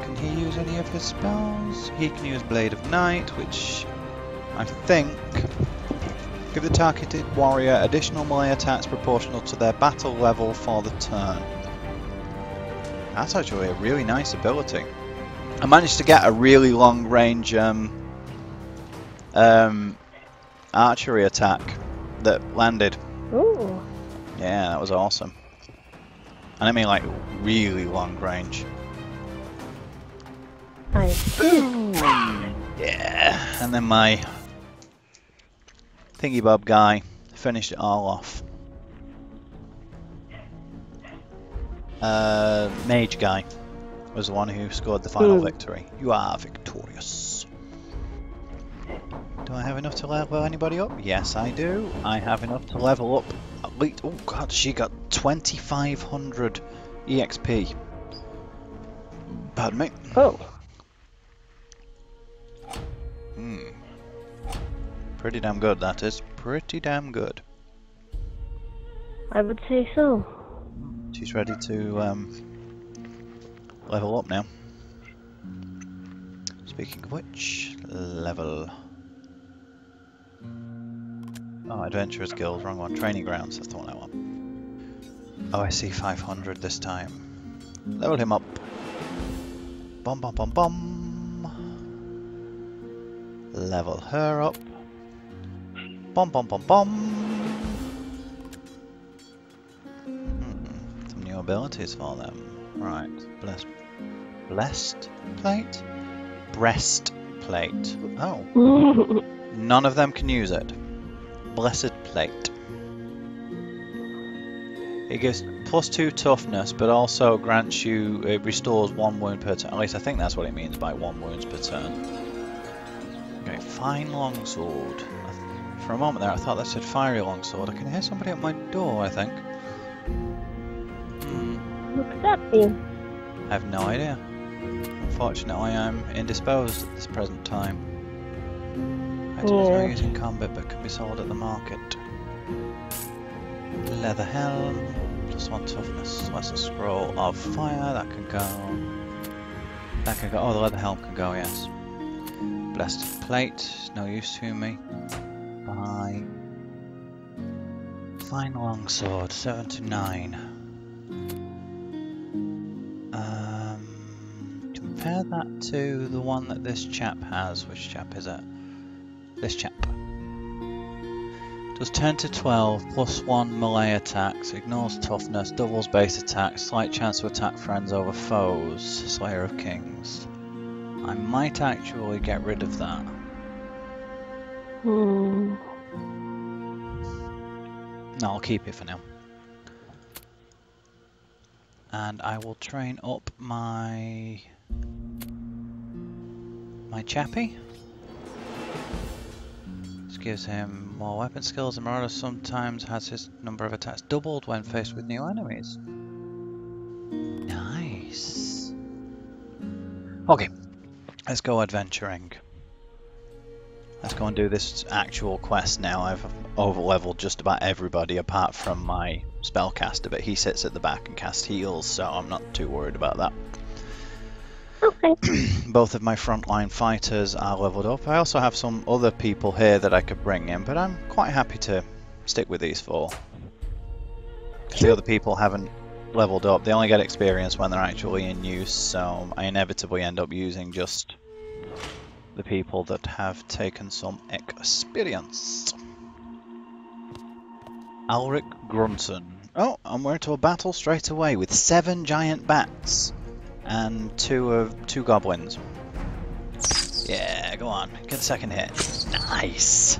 Can he use any of his spells? He can use Blade of Night, which I think give the targeted warrior additional melee attacks proportional to their battle level for the turn. That's actually a really nice ability. I managed to get a really long range archery attack that landed. Ooh. Yeah, that was awesome. And I mean like really long range. Nice. Yeah, and then my thingy bob guy finished it all off. Mage guy was the one who scored the final victory. You are victorious. Do I have enough to level anybody up? Yes, I do. I have enough to level up at least. Oh god, she got 2,500 EXP. Pardon me. Oh. Pretty damn good, that is. Pretty damn good. I would say so. She's ready to level up now. Speaking of which, level. Oh, Adventurers Guild, wrong one. Training Grounds, that's the one I want. Oh, I see 500 this time. Level him up. Bum bum bum bum. Level her up. Bum bum bum bum. Some new abilities for them. Right. Blessed plate? Breastplate. Oh. None of them can use it. Blessed plate. It gives +2 toughness, but also grants you, it restores 1 wound per turn. At least I think that's what it means by 1 wounds per turn. Okay, fine longsword. For a moment there I thought that said fiery longsword. I can hear somebody at my door, I think. Who could that be? I have no idea. Unfortunately, I'm indisposed at this present time. Item is not used in combat but can be sold at the market. Leather helm, +1 toughness, less a scroll of fire, that can go. That can go. Oh, the leather helm can go, yes. Blessed plate, no use to me. Bye. Fine longsword, 7 to 9. Compare that to the one that this chap has. Which chap is it? This chap. Does 10 to 12, +1 melee attacks, ignores toughness, doubles base attacks, slight chance to attack friends over foes, Slayer of Kings. I might actually get rid of that. No, I'll keep it for now. And I will train up my chappie. This gives him more weapon skills, and Marauder sometimes has his number of attacks doubled when faced with new enemies. Nice. Okay, let's go adventuring. Let's go and do this actual quest now. I've over-leveled just about everybody apart from my spellcaster, but he sits at the back and casts heals, so I'm not too worried about that. Okay. Both of my frontline fighters are leveled up. I also have some other people here that I could bring in, but I'm quite happy to stick with these four. Because the other people haven't leveled up. They only get experience when they're actually in use, so I inevitably end up using just the people that have taken some experience. Alric Grunson. Oh, and we're into a battle straight away with 7 giant bats and two goblins. Yeah, go on, get a second hit. Nice.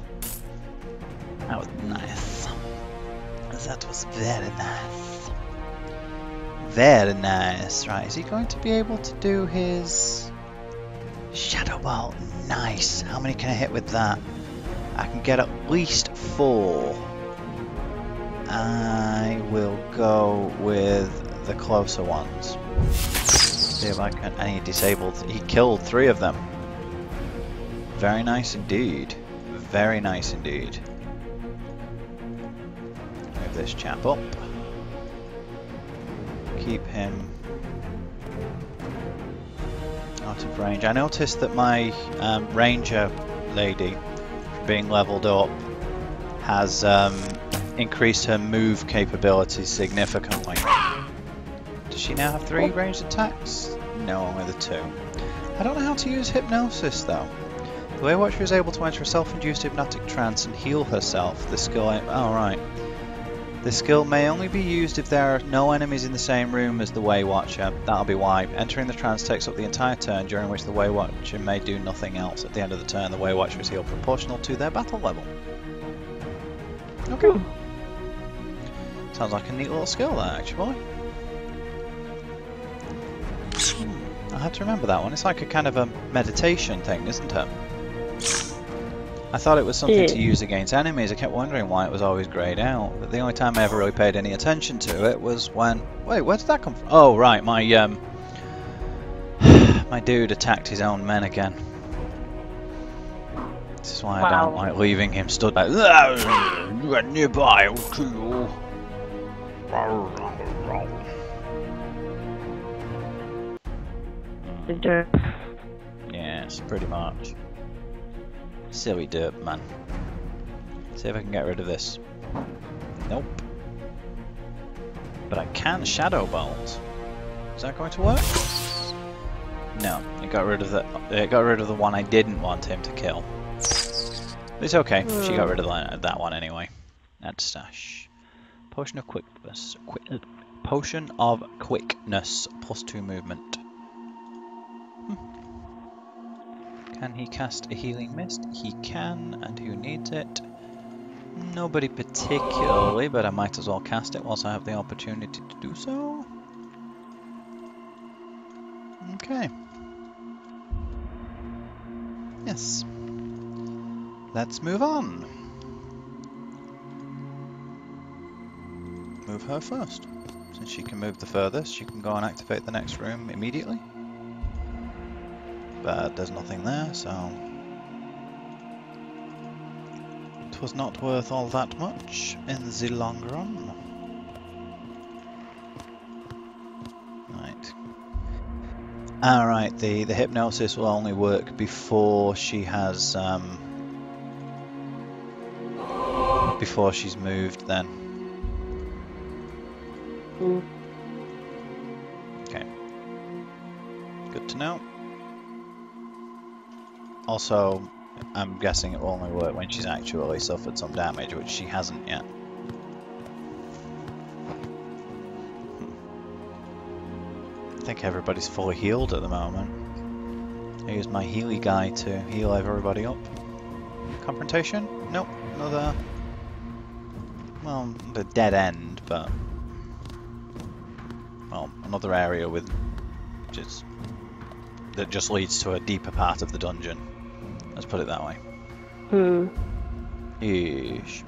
That was nice. That was very nice. Very nice. Right, is he going to be able to do his Shadow Ball? Nice. How many can I hit with that? I can get at least 4. I will go with the closer ones. See if I can. And he disabled. He killed 3 of them. Very nice indeed. Very nice indeed. Move this chap up. Keep him out of range. I noticed that my ranger lady, being leveled up, has increased her move capabilities significantly. Does she now have 3 ranged attacks? No, only the 2. I don't know how to use hypnosis though. The Way Watcher is able to enter a self-induced hypnotic trance and heal herself. The skill... Oh right. The skill may only be used if there are no enemies in the same room as the Way Watcher. That'll be why. Entering the trance takes up the entire turn, during which the Way Watcher may do nothing else. At the end of the turn, the Way Watcher is healed proportional to their battle level. Okay. Sounds like a neat little skill there, actually. I'll have to remember that one. It's like a kind of a meditation thing, isn't it? I thought it was something to use against enemies. I kept wondering why it was always greyed out. But the only time I ever really paid any attention to it was when... Wait, where did that come from? Oh, right, my my dude attacked his own men again. This is why I don't like leaving him stood like... You are nearby, I'll kill you. Yes, pretty much. Silly derp, man. See if I can get rid of this. Nope. But I can Shadow Bolt. Is that going to work? No, it got rid of the one I didn't want him to kill. It's okay. She got rid of that one anyway. Add stash. Potion of quickness. Potion of quickness +2 movement. Can he cast a healing mist? He can, and who needs it? Nobody particularly, but I might as well cast it whilst I have the opportunity to do so. Okay. Yes. Let's move on. Move her first. Since she can move the furthest, she can go and activate the next room immediately. But there's nothing there, so it was not worth all that much in the long run. Right. Alright, the hypnosis will only work before she has before she's moved then. Okay. Good to know. Also, I'm guessing it will only work when she's actually suffered some damage, which she hasn't yet. I think everybody's fully healed at the moment. I use my Healy guy to heal everybody up. Confrontation? Nope, another... Well, the dead end, but... Well, another area with... just... that just leads to a deeper part of the dungeon. Let's put it that way. Yeesh.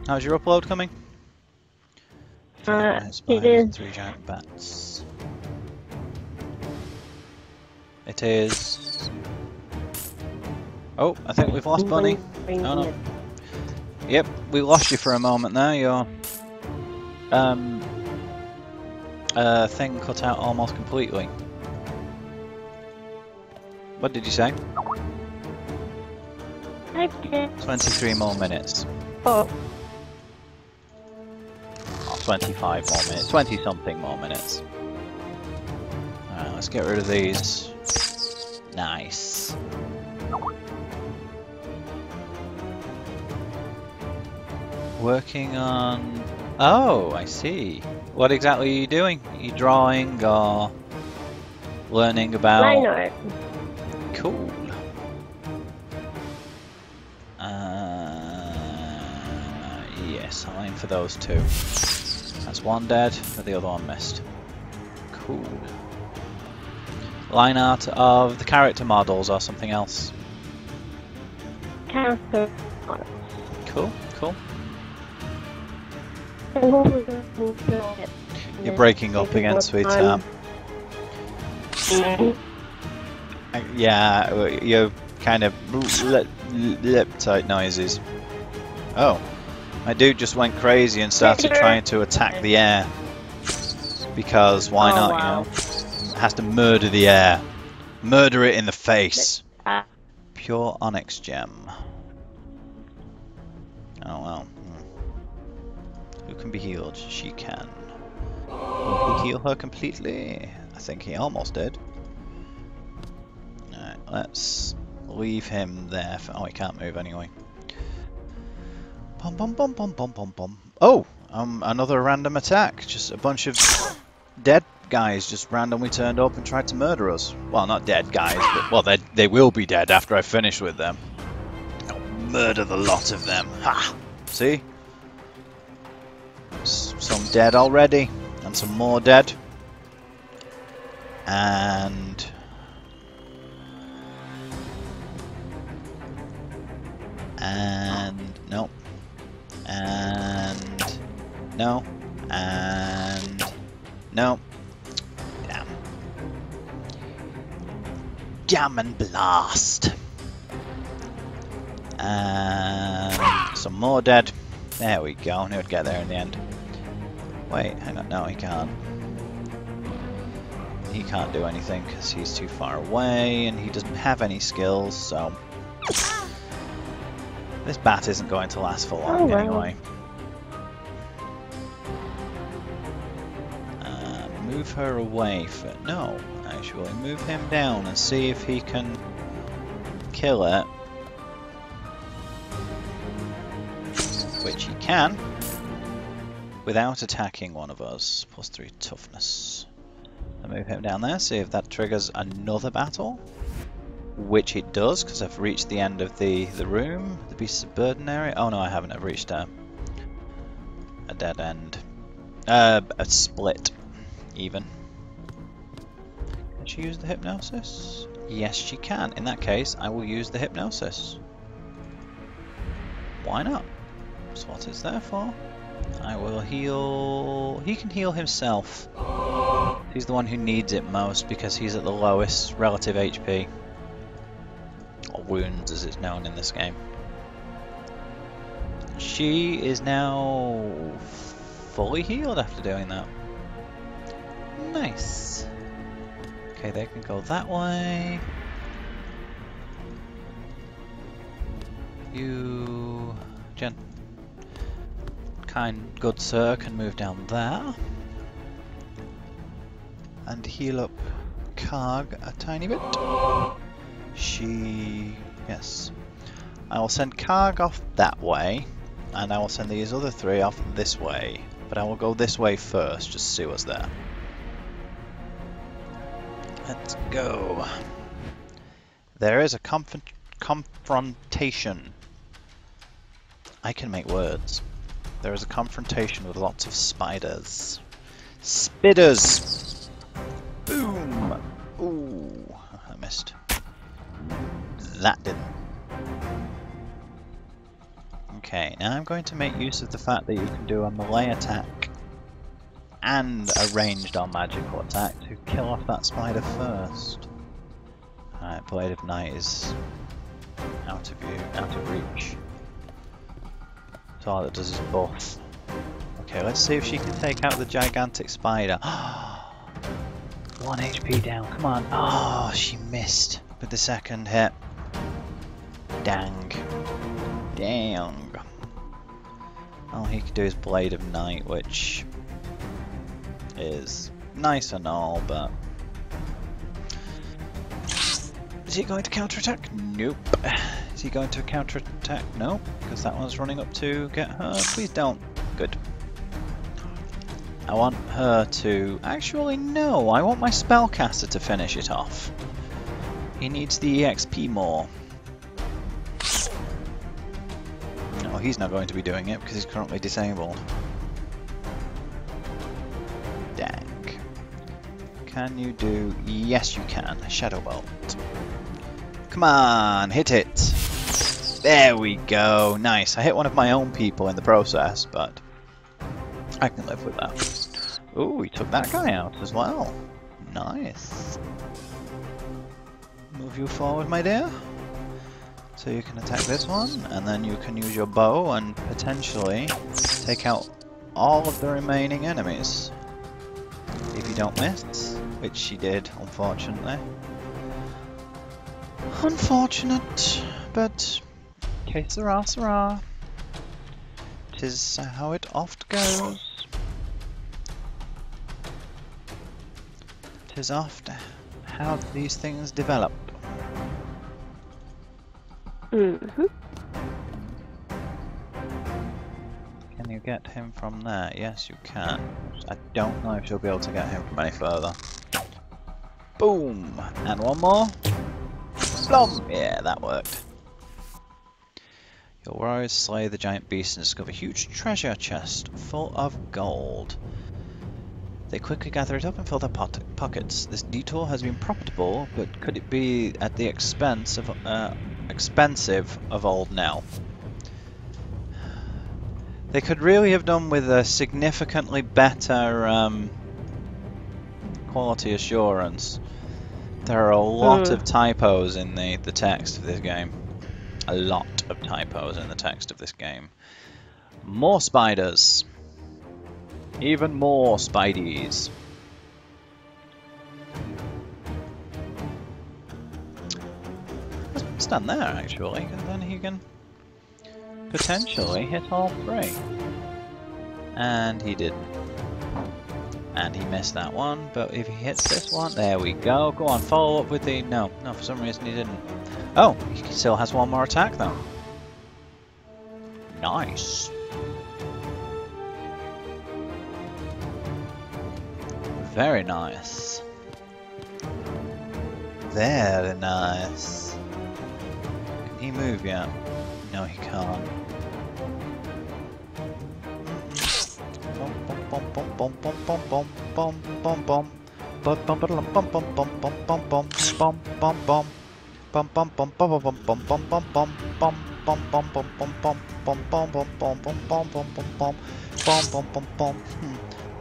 How's your upload coming? It is. 3 giant bats. It is. Oh, I think we've lost Bunny. Oh no. Yep, we lost you for a moment there. Your Thing cut out almost completely. What did you say? I did. 23 more minutes. Oh. Oh, 25 more minutes. 20 something more minutes. Alright, let's get rid of these. Nice. Working on... Oh, I see. What exactly are you doing? Are you drawing or learning about... Line art. Cool. Yes, I'll aim for those two. That's one dead, but the other one missed. Cool. Line art of the character models or something else. Character models. Cool, cool. And hopefully we'll build it. You're breaking up again, sweetheart. Yeah, you're kind of lip type noises. Oh, my dude just went crazy and started trying to attack the air. Because why not, wow. you know? Has to murder the air. Murder it in the face. Pure onyx gem. Oh well. Who can be healed? She can. Will he heal her completely? I think he almost did. Alright, let's leave him there. Oh, he can't move anyway. Bum bum bum bum bum bum bum. Oh! Another random attack. Just a bunch of dead guys just randomly turned up and tried to murder us. Well, not dead guys, but well, they will be dead after I finish with them. I'll murder the lot of them. Ha! See? Some dead already, and some more dead. And no. And no. And no. Damn. Jam and blast. And some more dead. There we go. Knew I'd get there in the end. Wait, hang on. No, he can't. He can't do anything because he's too far away and he doesn't have any skills, so... This bat isn't going to last for long anyway. Move her away for... No, actually, move him down and see if he can kill it. Which he can, without attacking one of us. +3 toughness. I'll move him down there, see if that triggers another battle. Which it does, because I've reached the end of the room. The beasts of burden area. Oh no, I haven't. I've reached a dead end. A split, even. Can she use the hypnosis? Yes, she can. In that case, I will use the hypnosis. Why not? That's what it's there for. I will heal... He can heal himself. He's the one who needs it most because he's at the lowest relative HP. Or wounds as it's known in this game. She is now fully healed after doing that. Nice. Okay, they can go that way. You... kind good sir can move down there. And heal up Karg a tiny bit. Yes. I will send Karg off that way, and I will send these other three off this way. But I will go this way first, just to see what's there. Let's go. There is a confrontation. I can make words. There is a confrontation with lots of spiders. Spitters! Boom! Ooh, I missed. That didn't. Okay, now I'm going to make use of the fact that you can do a melee attack and a ranged or magical attack to kill off that spider first. Alright, Blade of Night is out of view, out of reach. So all it does is buff. Okay, Okay, let's see if she can take out the gigantic spider. 1 HP down, come on. Oh, she missed with the second hit. Dang. Dang. All he could do is Blade of Night, which is nice and all, but... Is he going to counterattack? Nope. Is he going to counterattack? No, because that one's running up to get her. Please don't. Good. I want her to... Actually, no. I want my spellcaster to finish it off. He needs the EXP more. No, he's not going to be doing it because he's currently disabled. Dang. Can you do... Yes, you can. Shadow Bolt. Come on, hit it. There we go. Nice. I hit one of my own people in the process, but I can live with that. Ooh, he took that guy out as well. Nice. Move you forward, my dear. So you can attack this one, and then you can use your bow and potentially take out all of the remaining enemies. If you don't miss, which she did, unfortunately. Unfortunate, but que sera, sera. 'Tis how it oft goes. 'Tis oft how these things develop. Mm-hmm. Can you get him from there? Yes, you can. I don't know if you'll be able to get him from any further. Boom! And one more. Blum! Yeah, that worked. Your warriors slay the giant beast and discover a huge treasure chest full of gold. They quickly gather it up and fill their pockets. This detour has been profitable, but could it be at the expense of expensive of old now? They could really have done with a significantly better quality assurance. There are a lot of typos in the text of this game. A lot of typos in the text of this game. More spiders. Even more spideys. Let's stand there actually, and then he can potentially hit all three. And he didn't. And he missed that one, but if he hits this one, there we go. Go on, follow up with the... No, for some reason he didn't. Oh, he still has one more attack though. Nice. Very nice. Very nice. Can he move yet? No, he can't.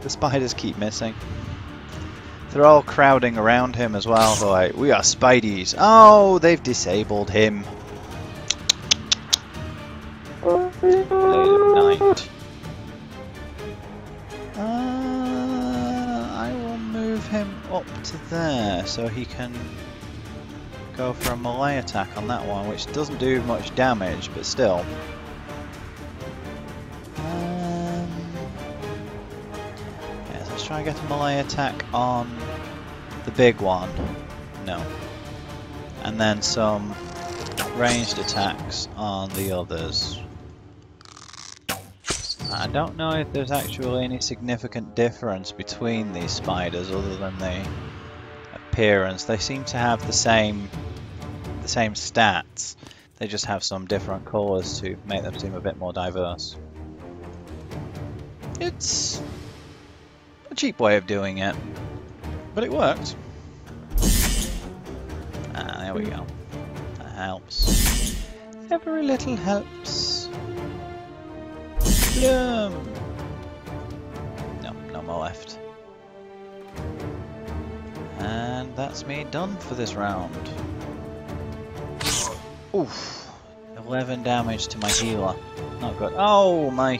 The spiders keep missing. They're all crowding around him as well. They're like, we are Spideys. Oh, they've disabled him. Late at night. I will move him up to there so he can go for a melee attack on that one, which doesn't do much damage, but still. Yeah, so let's try and get a melee attack on the big one. No. And then some ranged attacks on the others. I don't know if there's actually any significant difference between these spiders other than the appearance. They seem to have the same stats. They just have some different colours to make them seem a bit more diverse. It's a cheap way of doing it, but it worked. Ah, there we go. That helps. Every little helps. Bloom! No more left. And that's me done for this round. Oof. 11 damage to my healer. Not good. Oh, my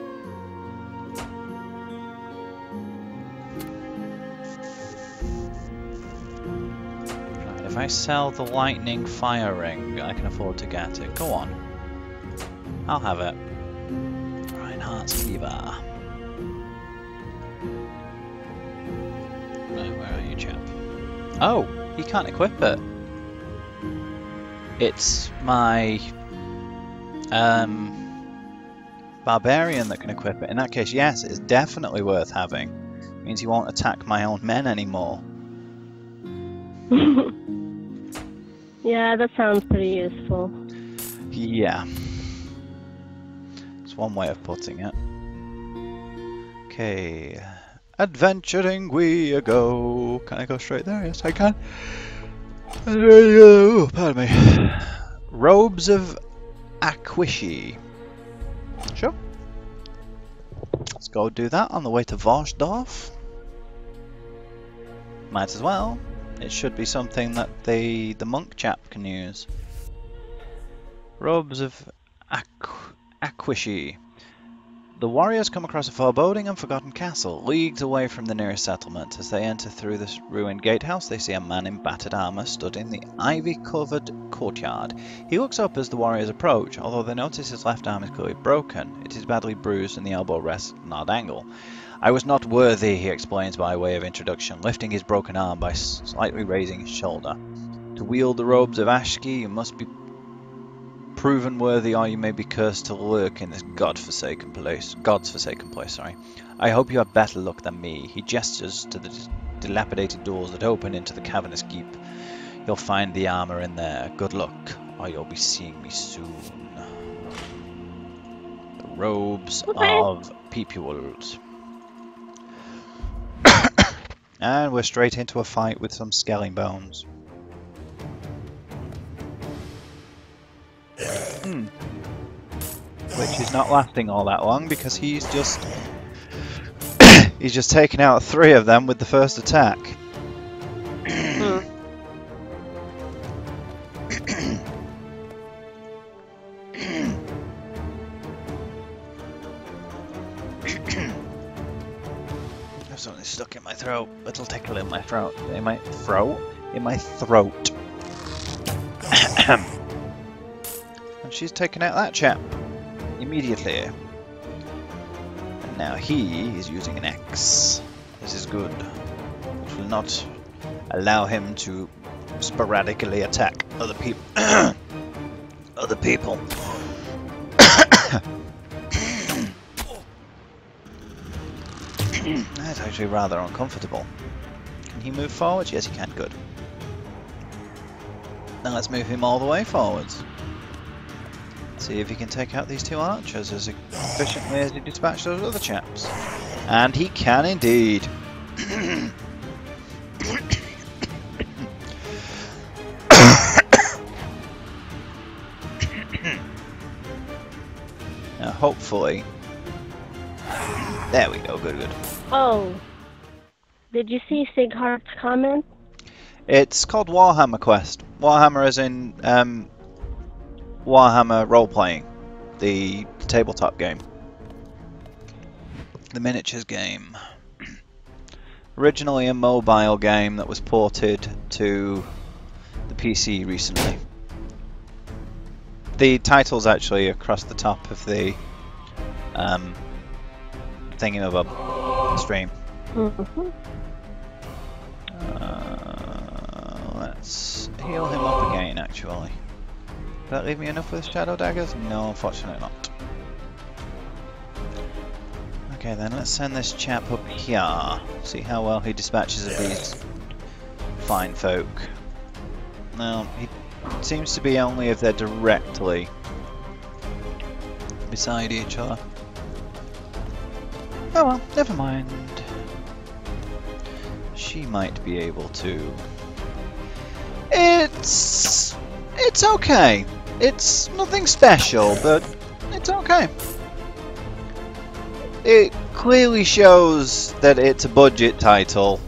I sell the lightning fire ring, I can afford to get it. Go on. I'll have it. Reinhardt's Fever. Right, where are you, chap? Oh, he can't equip it. It's my barbarian that can equip it. In that case, yes, it's definitely worth having. It means he won't attack my own men anymore. Yeah, that sounds pretty useful. Yeah. It's one way of putting it. Okay. Adventuring we go. Can I go straight there? Yes, I can. Oh, pardon me. Robes of Aquishy. Sure. Let's go do that on the way to Vorsdorf. Might as well. It should be something that the monk chap can use. Robes of Aquishy. The warriors come across a foreboding and forgotten castle, leagues away from the nearest settlement. As they enter through this ruined gatehouse, they see a man in battered armour stood in the ivy-covered courtyard. He looks up as the warriors approach, although they notice his left arm is clearly broken. It is badly bruised and the elbow rests at an odd angle. I was not worthy, he explains by way of introduction, lifting his broken arm by slightly raising his shoulder. To wield the robes of Ashki, you must be proven worthy, or you may be cursed to lurk in this God's forsaken place. Sorry. I hope you have better luck than me. He gestures to the dilapidated doors that open into the cavernous keep. You'll find the armor in there. Good luck, or you'll be seeing me soon. The robes of Peoples. And we're straight into a fight with some skelling bones. Which is not lasting all that long because he's just taken out 3 of them with the first attack. There's something stuck in my throat. Little tickle in my throat. In my throat. And she's taken out that chap immediately. And now he is using an axe. This is good. It will not allow him to sporadically attack other people. That's actually rather uncomfortable. Can he move forwards? Yes, he can. Good. Now let's move him all the way forwards. See if he can take out these 2 archers as efficiently as he dispatched those other chaps. And he can indeed. Now hopefully... There we go, good. Oh, did you see Sighart's comment? It's called Warhammer Quest. Warhammer as in Warhammer role-playing, the tabletop game. The miniatures game. Originally a mobile game that was ported to the PC recently. The title's actually across the top of the thingy-mabob stream. Let's heal him up again, actually. Did that leave me enough with shadow daggers? No, unfortunately not. Okay then, let's send this chap up here. See how well he dispatches of these fine folk. Now, he seems to be only if they're directly beside each other. Oh well, never mind. She might be able to. It's okay. It's nothing special, but it's okay. It clearly shows that it's a budget title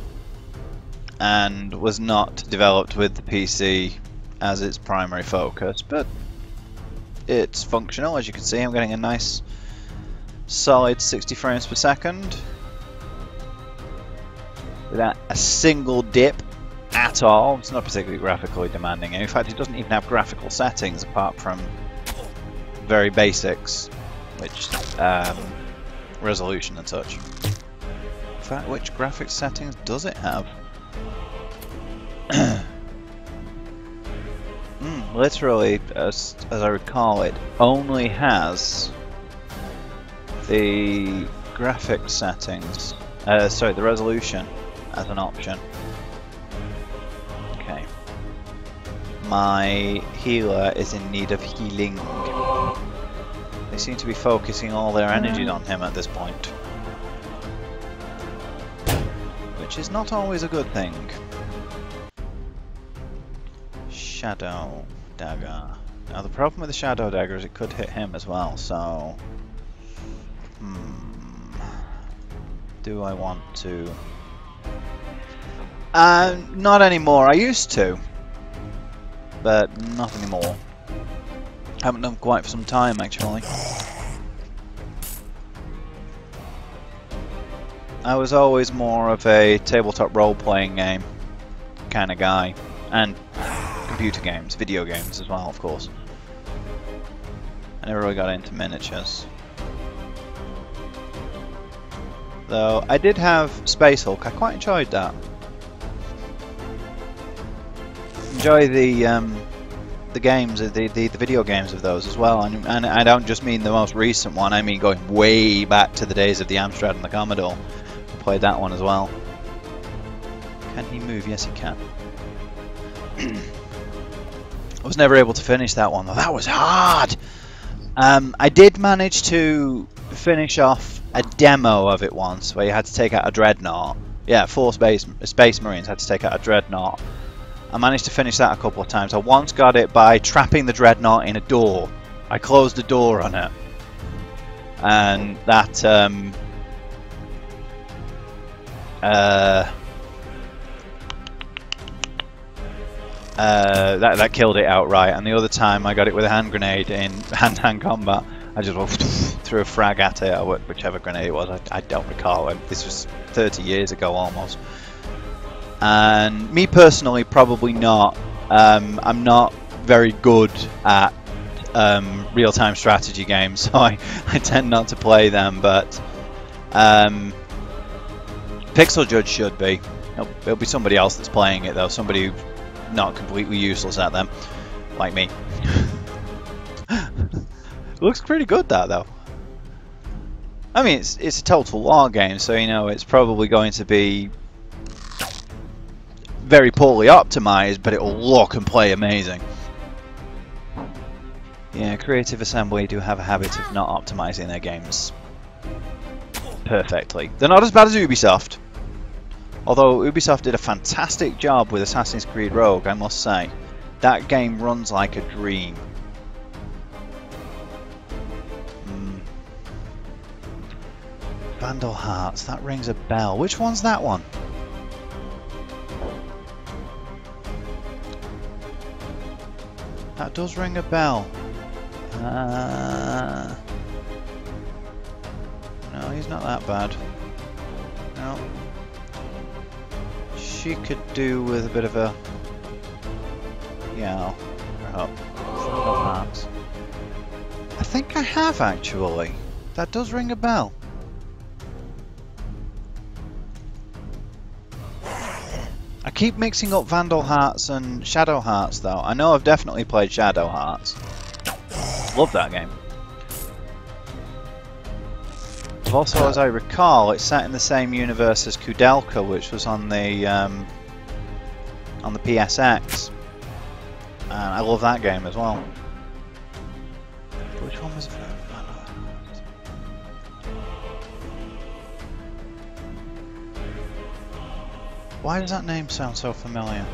and was not developed with the PC as its primary focus, but it's functional. As you can see, I'm getting a nice solid 60 frames per second without a single dip. at all. It's not particularly graphically demanding. In fact, it doesn't even have graphical settings apart from very basics, which resolution and such. In fact, which graphics settings does it have? Literally, as I recall, it only has the graphics settings. Sorry, the resolution as an option. Okay. My healer is in need of healing. They seem to be focusing all their energy on him at this point, which is not always a good thing. Shadow dagger. Now the problem with the shadow dagger is it could hit him as well, so do I want to? Not anymore. I used to, but not anymore. Haven't done quite for some time actually. I was always more of a tabletop role-playing game kind of guy, and computer games, video games as well, of course. I never really got into miniatures. Though I did have Space Hulk, I quite enjoyed that. Enjoy the games, the video games of those as well, and I don't just mean the most recent one. I mean going way back to the days of the Amstrad and the Commodore. I played that one as well. Can he move? Yes, he can. I was never able to finish that one though. That was hard. I did manage to finish off a demo of it once, where you had to take out a dreadnought. Yeah, 4 space marines had to take out a dreadnought. I managed to finish that a couple of times. I once got it by trapping the dreadnought in a door. I closed the door on it, and that that killed it outright. And the other time I got it with a hand grenade in hand-to-hand combat. I just threw a frag at it, or whichever grenade it was. I don't recall. This was 30 years ago almost. And me personally, probably not. I'm not very good at real-time strategy games, so I tend not to play them. But Pixel Judge should be. It'll be somebody else that's playing it though. Somebody who's not completely useless at them, like me. Looks pretty good, that though. I mean, it's a Total War game, so you know it's probably going to be very poorly optimized, but it will look and play amazing. Yeah, Creative Assembly do have a habit of not optimizing their games perfectly. They're not as bad as Ubisoft, although Ubisoft did a fantastic job with Assassin's Creed Rogue, I must say. That game runs like a dream. Vandal Hearts, that rings a bell. Which one's that one? That does ring a bell. No, he's not that bad. No. She could do with a bit of a... Yeah, Vandal Hearts. I think I have actually. That does ring a bell. I keep mixing up Vandal Hearts and Shadow Hearts though. I know I've definitely played Shadow Hearts. Love that game. Also, as I recall, it's set in the same universe as Kudelka, which was on the PSX. And I love that game as well. Which one was it? Why does that name sound so familiar?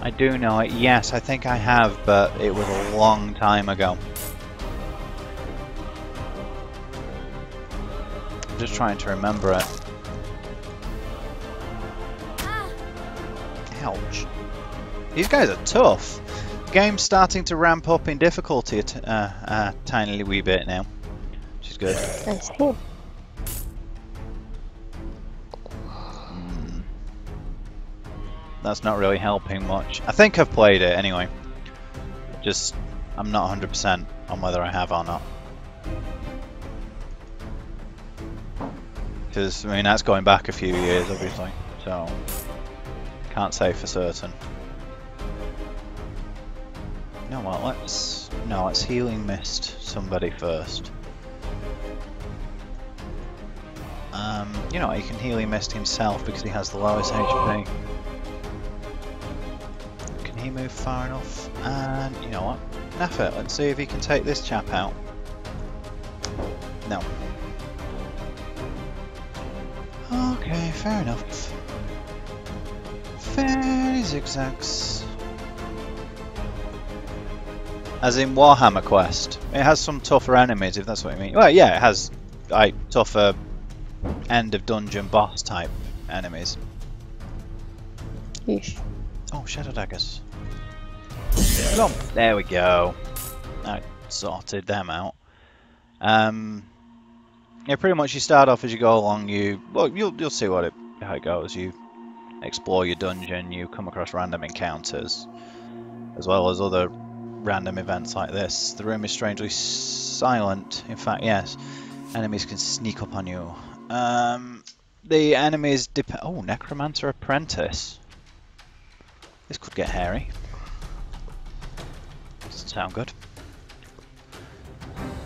I do know it. Yes, I think I have, but it was a long time ago. I'm just trying to remember it. Ouch. These guys are tough. The game's starting to ramp up in difficulty a tiny wee bit now. She's good. I see. That's not really helping much. I think I've played it anyway. Just, I'm not 100% on whether I have or not. Because, I mean, that's going back a few years, obviously. So, can't say for certain. You know what, let's healing mist somebody first. You know what, he can healing mist himself because he has the lowest HP. Can he move far enough? And you know what? Naff it, let's see if he can take this chap out. No. Okay, fair enough. Fairy zigzags. As in Warhammer Quest. It has some tougher enemies, if that's what you mean. Well, yeah, it has like tougher end of dungeon boss type enemies. Yeesh. Oh, shadow daggers. Come on. There we go. I sorted them out. Yeah, pretty much you start off as you go along. You'll see how it goes. You explore your dungeon. You come across random encounters, as well as other random events like this. The room is strangely silent. In fact, yes, enemies can sneak up on you. The enemies depend. Oh, Necromancer Apprentice. This could get hairy. Doesn't sound good.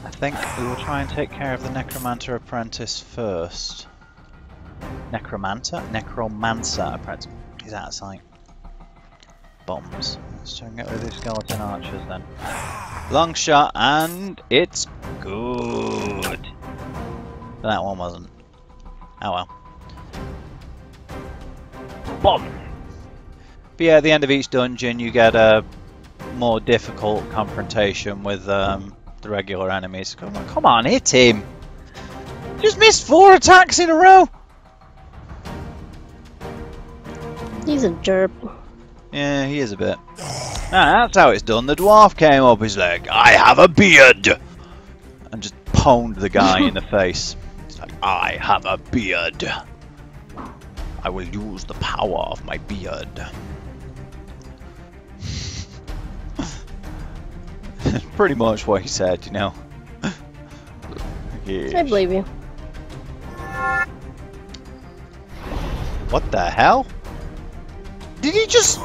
I think we will try and take care of the Necromancer Apprentice first. Necromancer Apprentice. He's out of sight. Bombs. Let's try and get rid of these skeleton archers then. Long shot, and it's good. But that one wasn't. Oh well. Bomb! But yeah, at the end of each dungeon you get a more difficult confrontation with the regular enemies. Come on, hit him! Just missed 4 attacks in a row! He's a derp. Yeah, he is a bit. That's how it's done. The dwarf came up, he's like, I have a beard! And just pwned the guy in the face. He's like, I have a beard. I will use the power of my beard. Pretty much what he said, you know. Yes. I believe you. What the hell? Did he just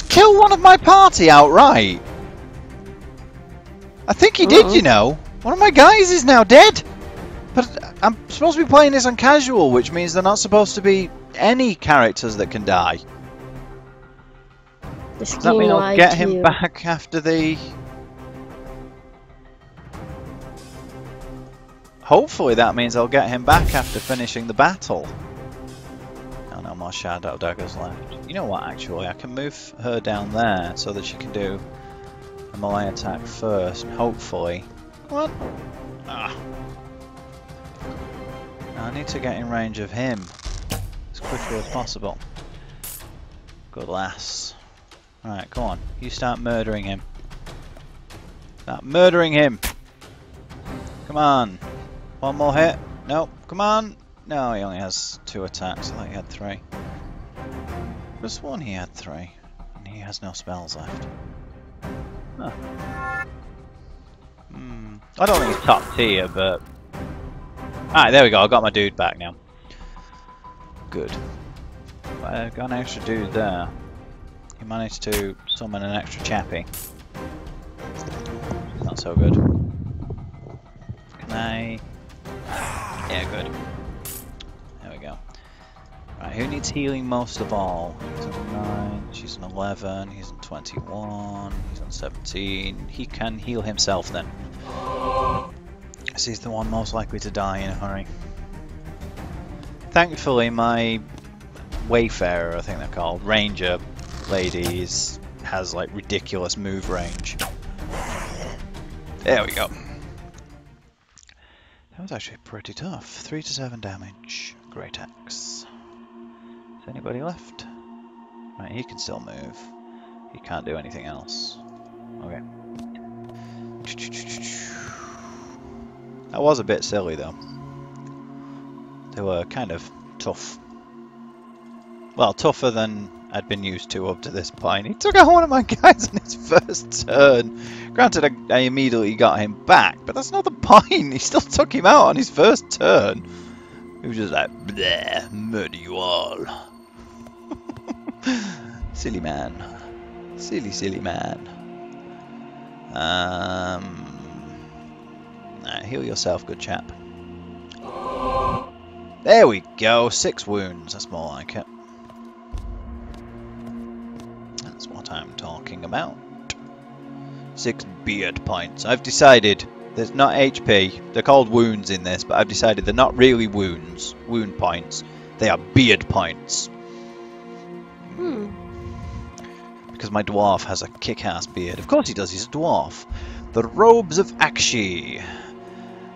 kill one of my party outright? I think he did, you know. One of my guys is now dead. But I'm supposed to be playing this on casual, which means they're not supposed to be any characters that can die. Does that mean I'll get him back after the... Hopefully that means I'll get him back after finishing the battle. Oh, no more shadow daggers left. You know what, actually, I can move her down there so that she can do a melee attack first, hopefully. What? Ah. I need to get in range of him as quickly as possible. Good lass. Right, come on. You start murdering him. Start murdering him! Come on. One more hit. Nope. Come on. No, he only has 2 attacks. I thought he had 3. Just one he had 3. And he has no spells left. Huh. I don't think he's top tier, but... Alright, there we go. I got my dude back now. Good. But I've got an extra dude there. He managed to summon an extra chappie. Not so good. Can I... Yeah, good. There we go. Right, who needs healing most of all? He's on 9, she's on 11, he's on 21, he's on 17. He can heal himself then. He's the one most likely to die in a hurry. Thankfully, my Wayfarer, I think they're called, Ranger ladies, has like ridiculous move range. There we go. That was actually pretty tough. 3 to 7 damage. Great axe. Is anybody left? Right, he can still move. He can't do anything else. Okay. That was a bit silly though. They were kind of tough. Well, tougher than I'd been used to up to this point. He took out one of my guys on his first turn. Granted, I immediately got him back, but that's not the point. He still took him out on his first turn. He was just like, bleh, murder you all. Silly man. Silly, silly man. Right, heal yourself, good chap. There we go, 6 wounds. That's more like it. That's what I'm talking about. 6 beard points. I've decided there's not HP. They're called wounds in this, but I've decided they're not really wounds, wound points. They are beard points. Because my dwarf has a kick-ass beard. Of course he does, he's a dwarf. The robes of Akshi.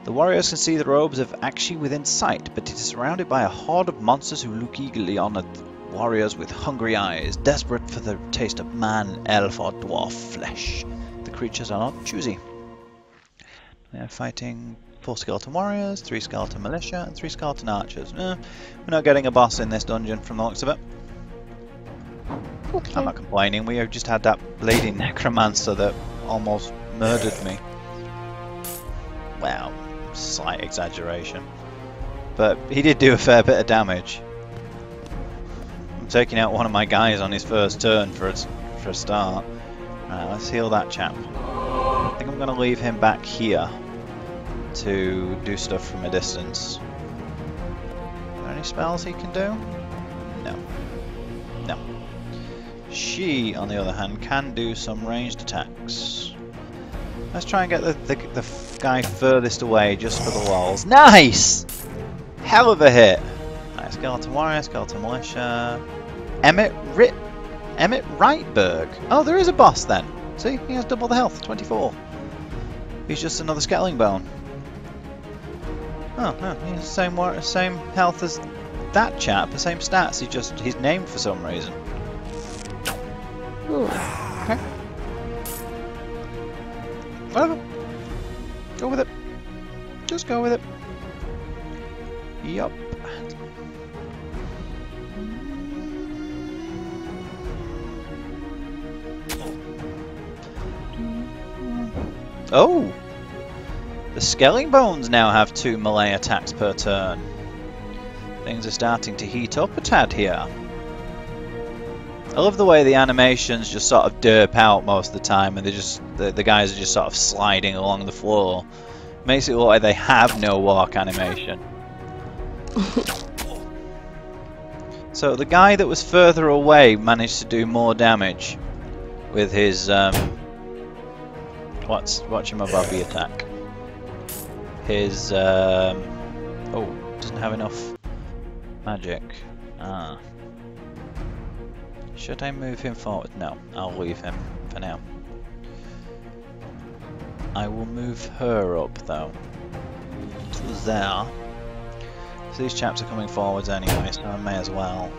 The warriors can see the robes of Akshi within sight, but it is surrounded by a horde of monsters who look eagerly on at warriors with hungry eyes, desperate for the taste of man, elf, or dwarf flesh. The creatures are not choosy. They are fighting 4 skeleton warriors, 3 skeleton militia, and 3 skeleton archers. We're not getting a boss in this dungeon from the looks of it. Okay. I'm not complaining, we have just had that bleeding necromancer that almost murdered me. Well, slight exaggeration. But he did do a fair bit of damage. I'm taking out one of my guys on his first turn for a start. Right, let's heal that chap. I think I'm going to leave him back here to do stuff from a distance. Are there any spells he can do? No. No. She, on the other hand, can do some ranged attacks. Let's try and get the guy furthest away just for the walls. Nice! Hell of a hit! Right, skeleton warrior, skeleton militia. Emmett Wrightberg. Oh, there is a boss then. See, he has double the health, 24. He's just another scaling bone. Oh, no, he has the same health as that chap, the same stats. He's named for some reason. Ooh. Okay. Whatever. Go with it. Just go with it. Yup. Oh! The scaling bones now have 2 melee attacks per turn. Things are starting to heat up a tad here. I love the way the animations just sort of derp out most of the time, and the guys are just sort of sliding along the floor. Makes it look like they have no walk animation. So the guy that was further away managed to do more damage with his watch him above the attack. His oh, doesn't have enough magic. Ah. Should I move him forward? No, I'll leave him for now. I will move her up though. To there. So these chaps are coming forwards anyway, so I may as well.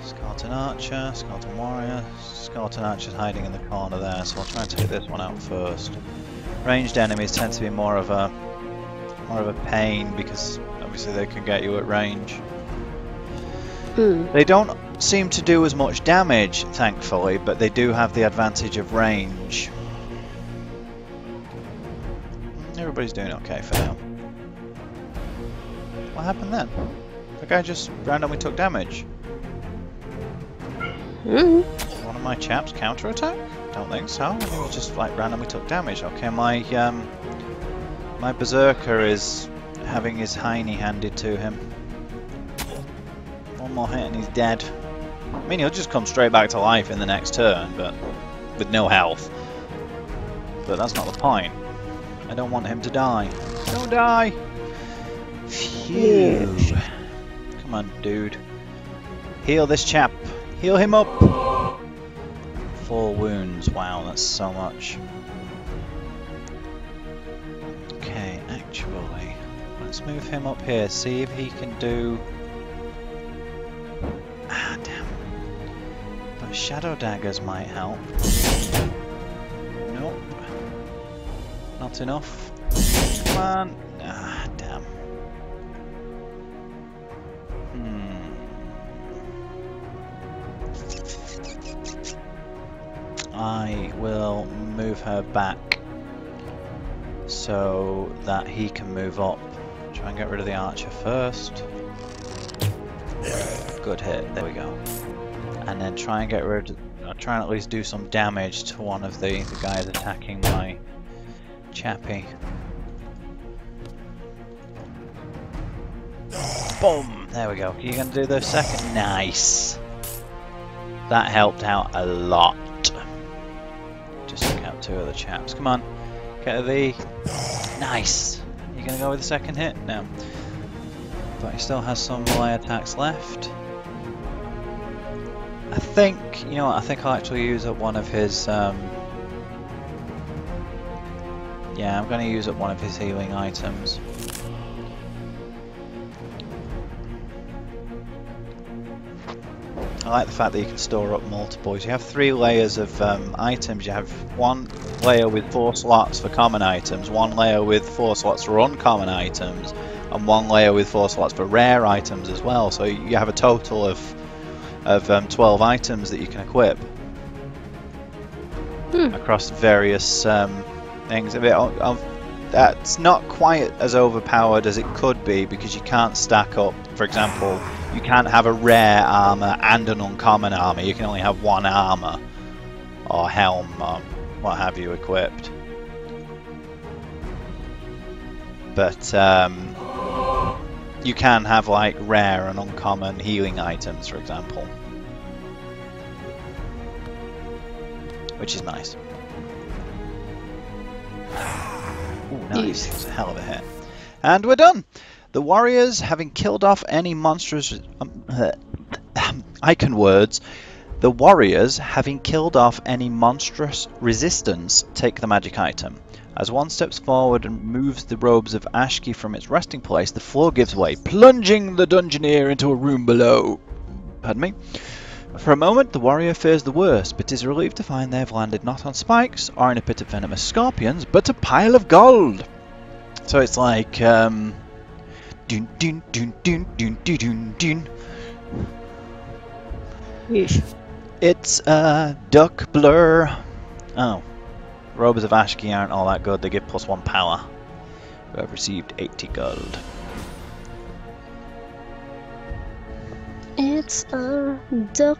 Skeleton archer, skeleton warrior, skeleton archer's hiding in the corner there, so I'll try and take this one out first. Ranged enemies tend to be more of a pain because obviously they can get you at range. They don't seem to do as much damage, thankfully, but they do have the advantage of range. Everybody's doing okay for now. What happened then? The guy just randomly took damage. One of my chaps counter-attack? Don't think so. I think he just like randomly took damage. Okay, my berserker is having his hiney handed to him. One more hit and he's dead. I mean, he'll just come straight back to life in the next turn, but with no health. But that's not the point. I don't want him to die. Don't die! Phew. Come on, dude. Heal this chap. Heal him up. 4 wounds. Wow, that's so much. Okay, actually, let's move him up here. See if he can do... Ah, damn. But shadow daggers might help. Nope. Not enough. come on. Ah, damn. I will move her back so that he can move up. Try and get rid of the archer first. Good hit, there we go. And then try and get rid, try and at least do some damage to one of the guys attacking my chappie. Boom! There we go. Are you going to do the second? Nice! That helped out a lot. Just took out two of the chaps. Come on. Get the... Nice! You going to go with the second hit? No. But he still has some melee attacks left. I think, you know what, I think I'll actually use up one of his... Yeah, I'm going to use up one of his healing items. I like the fact that you can store up multiples. You have 3 layers of items. You have 1 layer with 4 slots for common items, 1 layer with 4 slots for uncommon items, and 1 layer with 4 slots for rare items as well. So you have a total of 12 items that you can equip across various things. That's not quite as overpowered as it could be because you can't stack up. For example, you can't have a rare armor and an uncommon armor. You can only have 1 armor or helm or what have you equipped. But you can have like rare and uncommon healing items, for example, which is nice. Ooh, nice. That's a hell of a hit. And we're done. The warriors, having killed off any monstrous... icon words. The warriors, having killed off any monstrous resistance, take the magic item. As one steps forward and moves the robes of Ashki from its resting place, the floor gives way, plunging the dungeoneer into a room below. Pardon me. For a moment, the warrior fears the worst, but is relieved to find they have landed not on spikes or in a pit of venomous scorpions, but a pile of gold. So it's like, dun dun dun dun dun dun dun dun. Yeesh. It's a duck blur. Oh, robes of Ashki aren't all that good. They give +1 power. We have received 80 gold. It's a duck.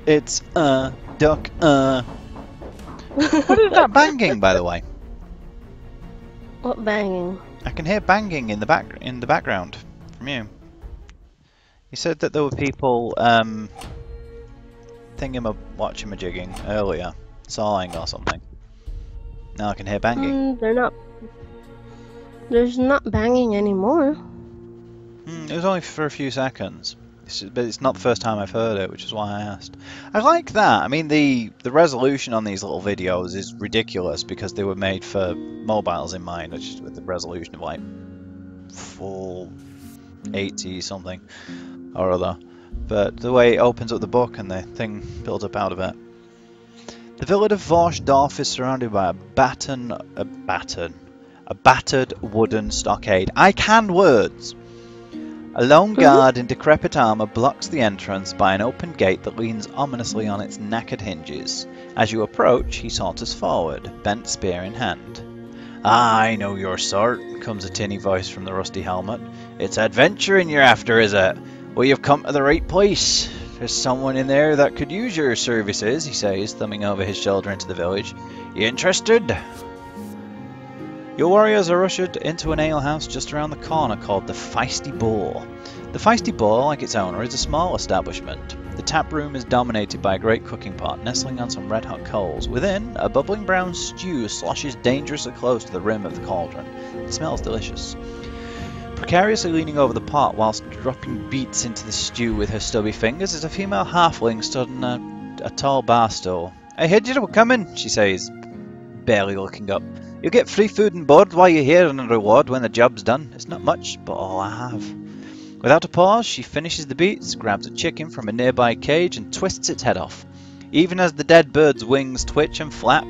It's a duck. What is that banging, by the way? What banging? I can hear banging in the background from you. You said that there were people watching-a-jigging earlier, sawing or something. Now I can hear banging. They're not. There's not banging anymore. It was only for a few seconds, but it's not the first time I've heard it, which is why I asked. I like that. I mean, the resolution on these little videos is ridiculous because they were made for mobiles in mind, which is with the resolution of like full 80 something or other. But the way it opens up the book and the thing builds up out of it. The village of Vorsdorf is surrounded by a battered wooden stockade. I can words! A lone guard in decrepit armour blocks the entrance by an open gate that leans ominously on its knackered hinges. As you approach, he saunters forward, bent spear in hand. "Ah, I know your sort," comes a tinny voice from the rusty helmet. "It's adventuring you're after, is it? Well, you've come to the right place. There's someone in there that could use your services," he says, thumbing over his shoulder into the village. "You interested?" Your warriors are ushered into an alehouse just around the corner called the Feisty Boar. The Feisty Boar, like its owner, is a small establishment. The tap room is dominated by a great cooking pot nestling on some red-hot coals. Within, a bubbling brown stew sloshes dangerously close to the rim of the cauldron. It smells delicious. Precariously leaning over the pot whilst dropping beets into the stew with her stubby fingers is a female halfling stood on a tall bar stool. "I heard you were coming," she says, barely looking up. "You'll get free food and board while you're here and a reward when the job's done. It's not much, but all I have." Without a pause, she finishes the beets, grabs a chicken from a nearby cage and twists its head off. Even as the dead bird's wings twitch and flap,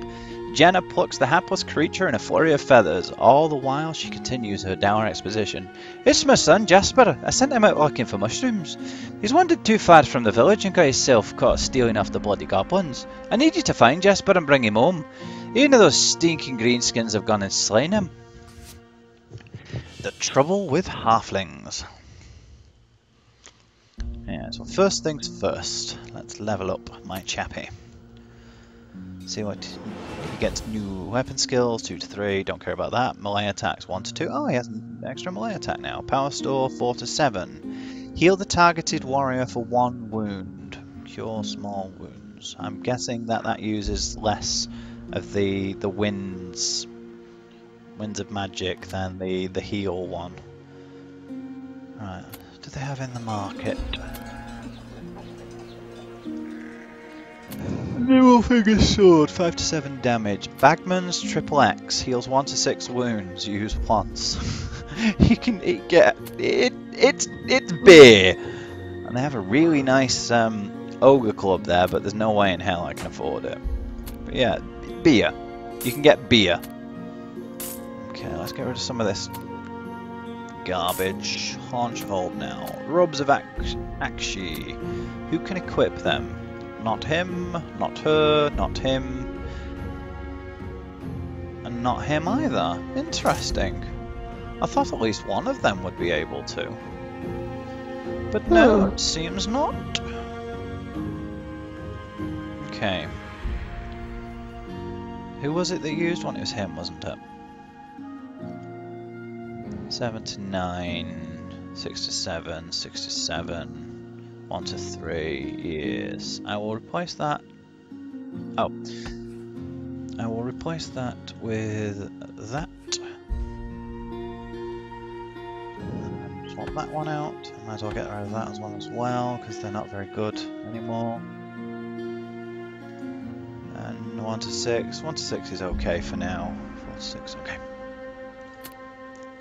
Jenna plucks the hapless creature in a flurry of feathers. All the while, she continues her dour exposition. It's my son, Jasper. I sent him out looking for mushrooms. He's wandered too far from the village and got himself caught stealing off the bloody goblins. I need you to find Jasper and bring him home. Even though those stinking greenskins have gone and slain him. The trouble with halflings. Yeah, so first things first. Let's level up my chappie. See what he gets. New weapon skills 2 to 3. Don't care about that. Melee attacks 1 to 2. Oh, he has an extra melee attack now. Power store 4 to 7. Heal the targeted warrior for 1 wound. Cure small wounds. I'm guessing that uses less of the winds of magic than the heal one. Right. Do they have in the market? New figure sword, 5 to 7 damage. Bagman's triple X heals 1 to 6 wounds. Use once. It's beer, and they have a really nice ogre club there, but there's no way in hell I can afford it. But yeah, beer. You can get beer. Okay, let's get rid of some of this garbage. Haunch hold now. Robes of Akshi. Who can equip them? Not him, not her, not him, and not him either. Interesting. I thought at least one of them would be able to. But no, it seems not. Okay. Who was it that used one? It was him, wasn't it? 7 to 9, 6 to 7, 6 to 7. 1 to 3, yes. I will replace that. Oh. I will replace that with that. Swap that one out. I might as well get rid of that as well, because they're not very good anymore. And 1 to 6. 1 to 6 is okay for now. 4 to 6, okay.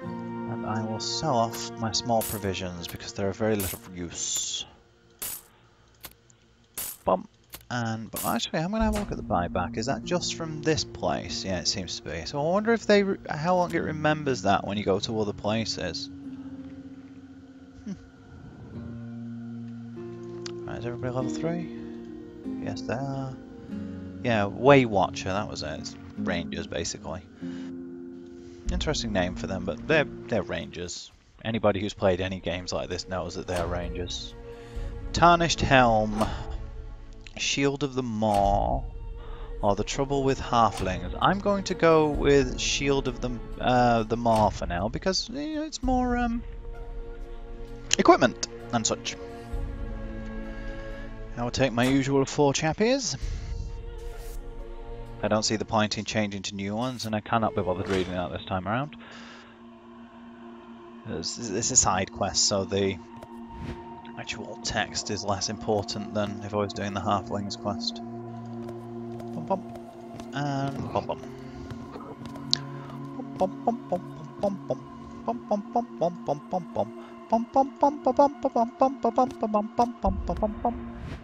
And I will sell off my small provisions because they're of very little use. But actually, I'm going to have a look at the buyback. Is that just from this place? Yeah, it seems to be. So I wonder if how long it remembers that when you go to other places. Right, is everybody level 3? Yes, they are. Yeah, Way Watcher, that was it. It's Rangers, basically. Interesting name for them, but they're Rangers. Anybody who's played any games like this knows that they're Rangers. Tarnished Helm. Shield of the Maw, or the trouble with halflings. I'm going to go with Shield of the Maw for now because it's more equipment and such. I will take my usual 4 chappies. I don't see the point in changing to new ones, and I cannot be bothered reading that this time around. This is a side quest, so the actual text is less important than if I was doing the halflings quest. Bum bum. And bum bum. Bum bum bum bum bum bum. Bum bum bum bum bum bum bum. Bum bum bum bum bum bum bum bum bum bum bum bum bum bum bum bum.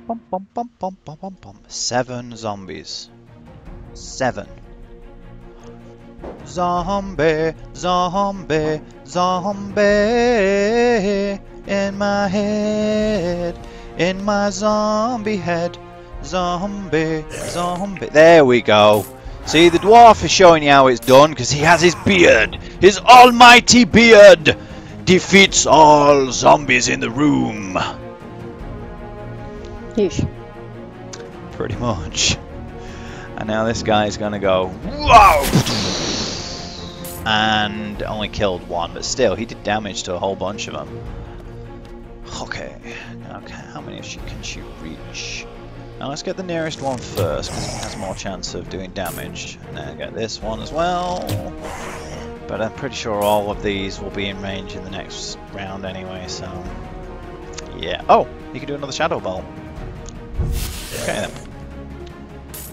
Bum bum bum bum bum bum bum. 7 zombies. 7. Zombie, zombie, zombie. In my head, in my zombie head, zombie, zombie. There we go. See, the dwarf is showing you how it's done because he has his beard. His almighty beard defeats all zombies in the room. Yeesh. Pretty much. And now this guy's gonna go, whoa! And only killed 1, but still, he did damage to a whole bunch of them. Okay, how many can she reach? Now let's get the nearest one first, because it has more chance of doing damage. And then get this one as well. But I'm pretty sure all of these will be in range in the next round anyway, so... yeah. Oh! You can do another Shadow Bolt. Okay then.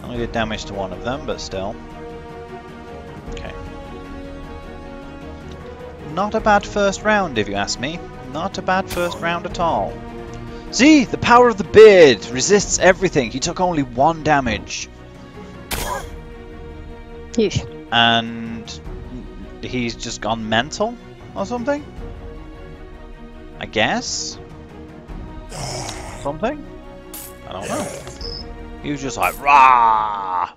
Only did damage to 1 of them, but still. Okay. Not a bad first round, if you ask me. Not a bad first round at all. See, the power of the beard resists everything. He took only 1 damage. Yeesh. and he's just gone mental or something. I guess. Something? I don't know. He was just like, rah!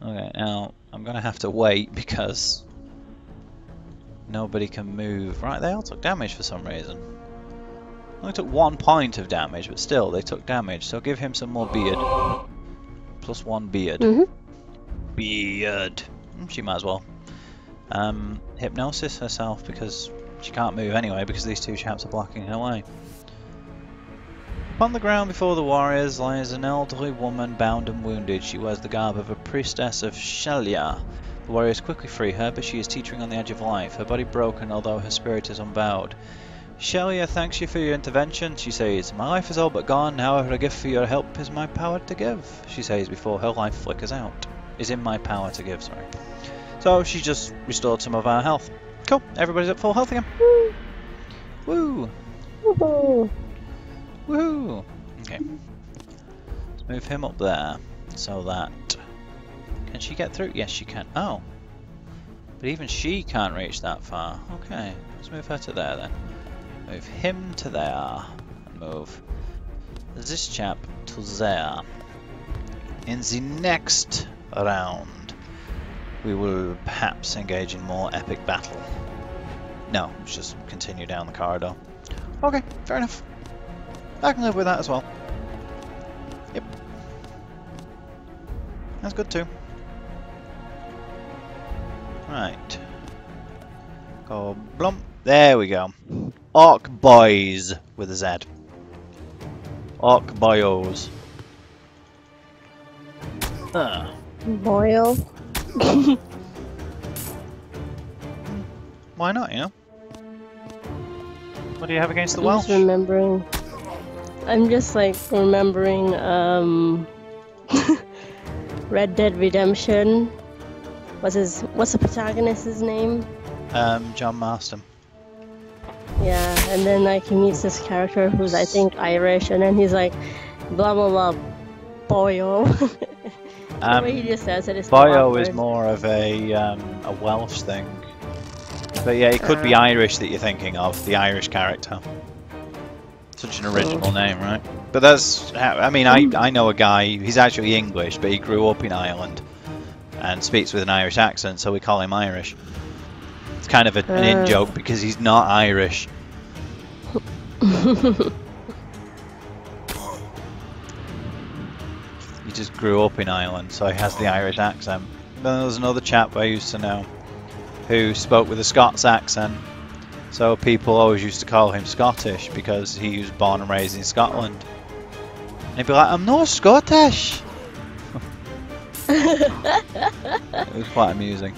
Okay, now I'm gonna have to wait because nobody can move. Right, they all took damage for some reason. Only took 1 point of damage, but still, they took damage. So give him some more beard. +1 beard. Beard. She might as well. Hypnosis herself because she can't move anyway because these two chaps are blocking her way. Upon the ground before the warriors lies an elderly woman bound and wounded. She wears the garb of a priestess of Shelia. The warriors quickly free her, but she is teetering on the edge of life, her body broken although her spirit is unbowed. Shelia thanks you for your intervention, she says. My life is all but gone, however a gift for your help is my power to give, she says before her life flickers out. Is in my power to give, sorry. So she just restored some of our health. Cool, everybody's at full health again. Woo! Woohoo! Woohoo! Okay. Let's move him up there so that... Can she get through? Yes, she can. Oh. But even she can't reach that far. Okay. Let's move her to there then. Move him to there. And move this chap to there. In the next round, we will perhaps engage in more epic battle. No, let's just continue down the corridor. Okay, fair enough. I can live with that as well. Yep. That's good too. Right. Go blump. There we go. Orc boys with a Z. Orc boyos. Boil. Why not, you know? What do you have against the I'm Welsh? just remembering. I'm just like remembering Red Dead Redemption. What's the protagonist's name? John Marston. Yeah, and then like he meets this character who's I think Irish, and then he's like, blah blah blah, boyo. The way he just says it is. Boyo is more of a Welsh thing. But yeah, it could be Irish that you're thinking of, the Irish character. Such an original name, right? But that's, I mean, I know a guy, he's actually English, but he grew up in Ireland and speaks with an Irish accent, so we call him Irish. It's kind of an in-joke because he's not Irish. He just grew up in Ireland, so he has the Irish accent. Then there was another chap I used to know who spoke with a Scots accent, so people always used to call him Scottish because he was born and raised in Scotland. And he'd be like, I'm not Scottish! It was quite amusing.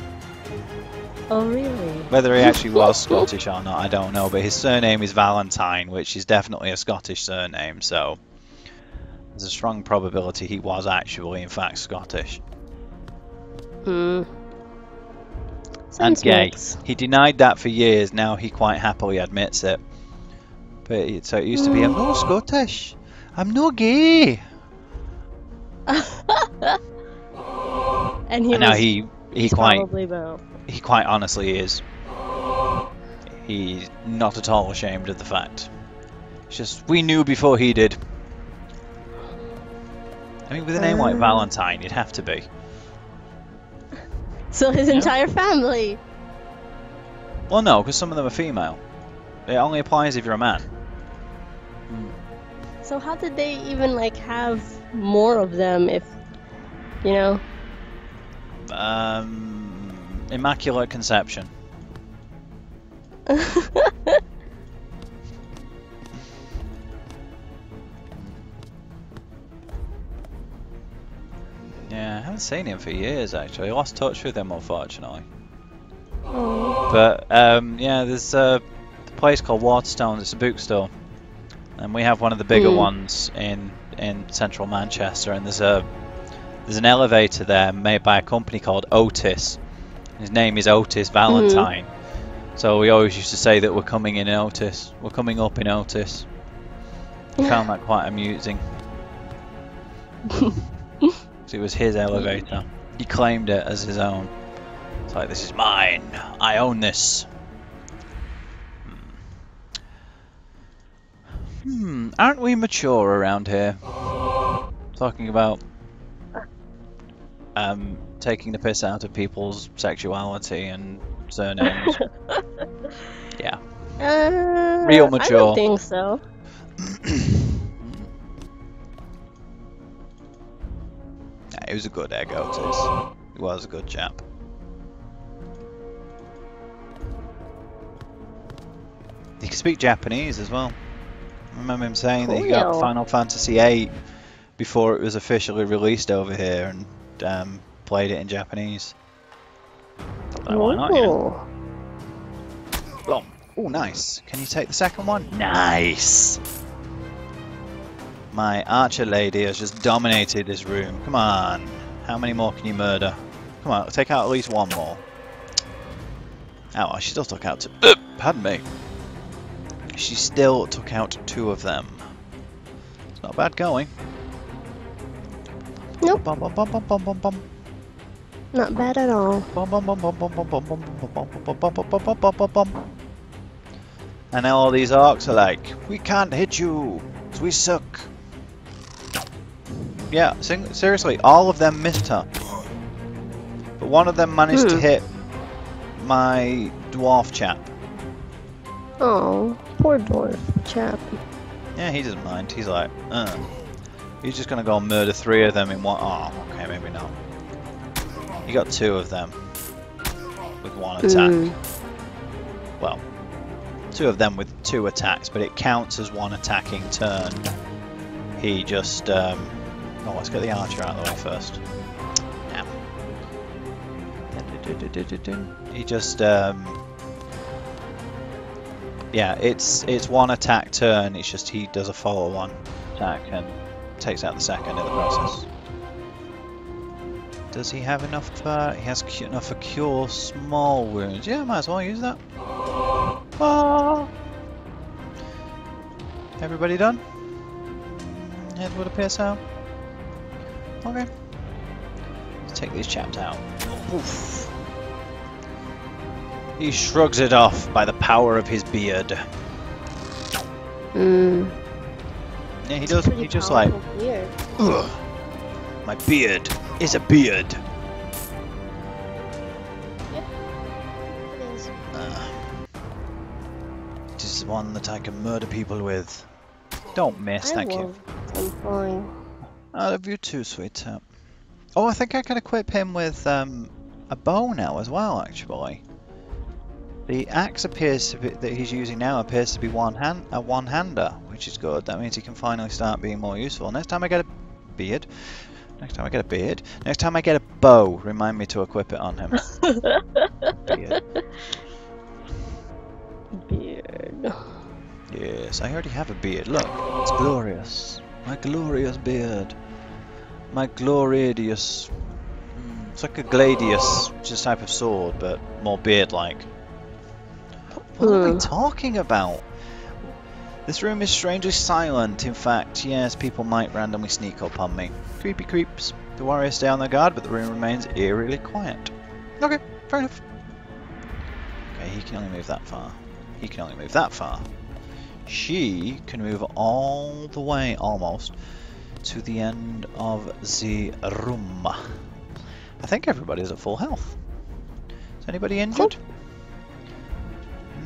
Oh really? Whether he actually was Scottish or not, I don't know, but his surname is Valentine, which is definitely a Scottish surname, so there's a strong probability he was actually, in fact, Scottish. And gay. He denied that for years, now he quite happily admits it. But so it used to be, I'm not Scottish, I'm not gay. And now he quite honestly is. He's not at all ashamed of the fact. It's just, we knew before he did. I mean, with a name like Valentine, you'd have to be. So his entire family. Well, no, because some of them are female. It only applies if you're a man. So how did they even like have more of them if, you know? Immaculate conception. Yeah, I haven't seen him for years actually. I lost touch with him unfortunately. Oh. But yeah, there's a place called Waterstones. It's a bookstore, and we have one of the bigger ones in central Manchester. And there's an elevator there made by a company called Otis. His name is Otis Valentine. So we always used to say that we're coming in Otis. We're coming up in Otis. I found that quite amusing. It was his elevator. He claimed it as his own. It's like, this is mine. I own this. Aren't we mature around here? Talking about taking the piss out of people's sexuality and surnames. Yeah. Real mature. I don't think so. Yeah, he was a good egg, Otis. He was a good chap. He could speak Japanese as well. I remember him saying that he got Final Fantasy VIII before it was officially released over here and played it in Japanese. Like, why not, yeah? Oh, nice. Can you take the second one? Nice! My archer lady has just dominated this room. Come on. How many more can you murder? Come on, take out at least one more. Oh, she still took out two. Pardon me. She still took out two of them. It's not bad going. Nope. Bum, bum, bum, bum, bum, bum, bum. Not bad at all. Bum, bum, bum, bum, bum, bum, bum, bum, bum, bum, bum, bum, bum, bum, bum, bum, bum. And now all these orcs are like, we can't hit you, 'cause we suck. Yeah, seriously, all of them missed her. But one of them managed to hit my dwarf chap. Oh, poor dwarf chap. Yeah, he doesn't mind. He's like, he's just gonna go and murder three of them in one. Oh, okay, maybe not. You got two of them with one attack. Well, two of them with two attacks, but it counts as one attacking turn. He just, oh, let's get the archer out of the way first. Yeah. He just, yeah, it's one attack turn. It's just he does a follow-on attack and takes out the second in the process. Does he have enough? He has enough for cure small wounds. Yeah, might as well use that. Ah. Everybody done? Head with a pierce out. Okay. Let's take these chaps out. Oof. He shrugs it off by the power of his beard. Yeah, he does. He just like, ugh, my beard is a beard. Yep, it is. This is one that I can murder people with. Don't miss, thank you. I'm fine. I love you too, sweetheart. Oh, I think I can equip him with a bow now as well, actually. The axe appears to be, that he's using now appears to be a one-hander, which is good. That means he can finally start being more useful. Next time I get a beard, next time I get a bow, remind me to equip it on him. Beard. Beard. Yes, I already have a beard. Look, it's glorious. My glorious beard. My glorious. It's like a gladius, which is a type of sword, but more beard-like. What are we talking about? This room is strangely silent. In fact, yes, people might randomly sneak up on me. Creepy creeps. The warriors stay on their guard, but the room remains eerily quiet. Okay, fair enough. Okay, he can only move that far. He can only move that far. She can move all the way, almost, to the end of the room. I think everybody's at full health. Is anybody injured?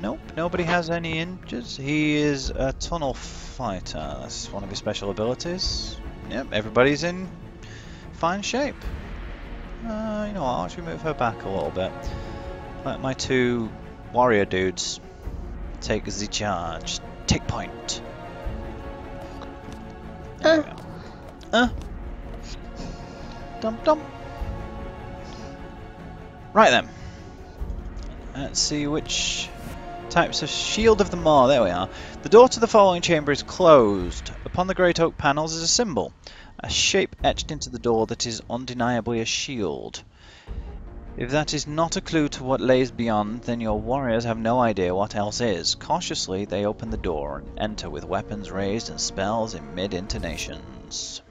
Nope, nobody has any injuries. He is a tunnel fighter. That's one of his special abilities. Yep, everybody's in fine shape. You know what, I'll actually move her back a little bit. Let my two warrior dudes take the charge. Take point. There we go. Dum dum. Right then. Let's see which types of shield of the Maw. There we are. The door to the following chamber is closed. Upon the great oak panels is a symbol, a shape etched into the door that is undeniably a shield. If that is not a clue to what lays beyond, then your warriors have no idea what else is. Cautiously, they open the door and enter with weapons raised and spells in mid-intonations.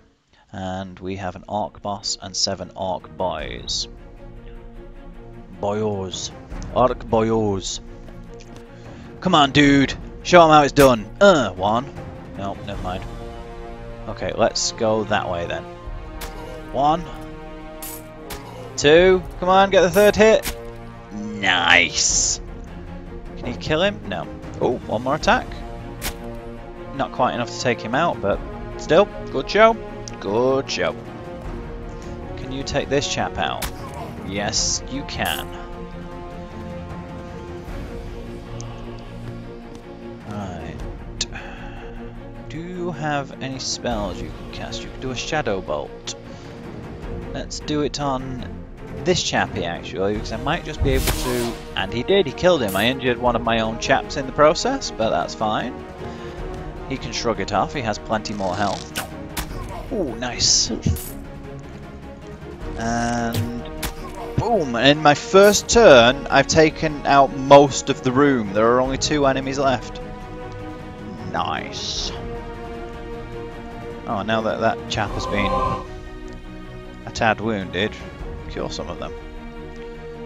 And we have an orc boss and 7 orc boys. Boyos. Orc boyos. Come on, dude. Show them how it's done. 1. No, never mind. Okay, let's go that way then. 1. 2. Come on, get the 3rd hit. Nice. Can you kill him? No. Oh, 1 more attack. Not quite enough to take him out, but still, good show. Good show. Can you take this chap out? Yes, you can. Do you have any spells you can cast? You can do a Shadow Bolt. Let's do it on this chappie actually, because I might just be able to... And he did, he killed him. I injured one of my own chaps in the process, but that's fine. He can shrug it off, he has plenty more health. Ooh, nice. And... boom! In my first turn, I've taken out most of the room. There are only 2 enemies left. Nice. Oh, now that that chap has been a tad wounded, cure some of them.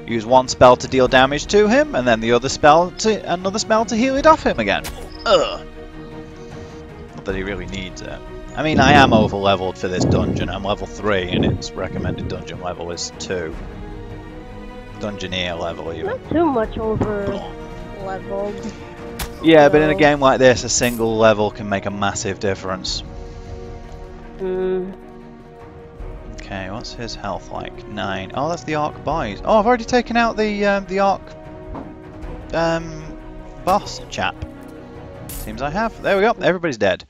Use 1 spell to deal damage to him, and then the other spell to another spell to heal it off him again. Ugh. Not that he really needs it. I mean, I am over leveled for this dungeon. I'm level 3, and its recommended dungeon level is 2. Dungeoneer level even. Not too much over leveled. Yeah, but in a game like this, a single level can make a massive difference. Okay, what's his health like? 9. Oh, that's the Orc boys. Oh, I've already taken out the Orc boss chap. Seems I have. There we go. Everybody's dead.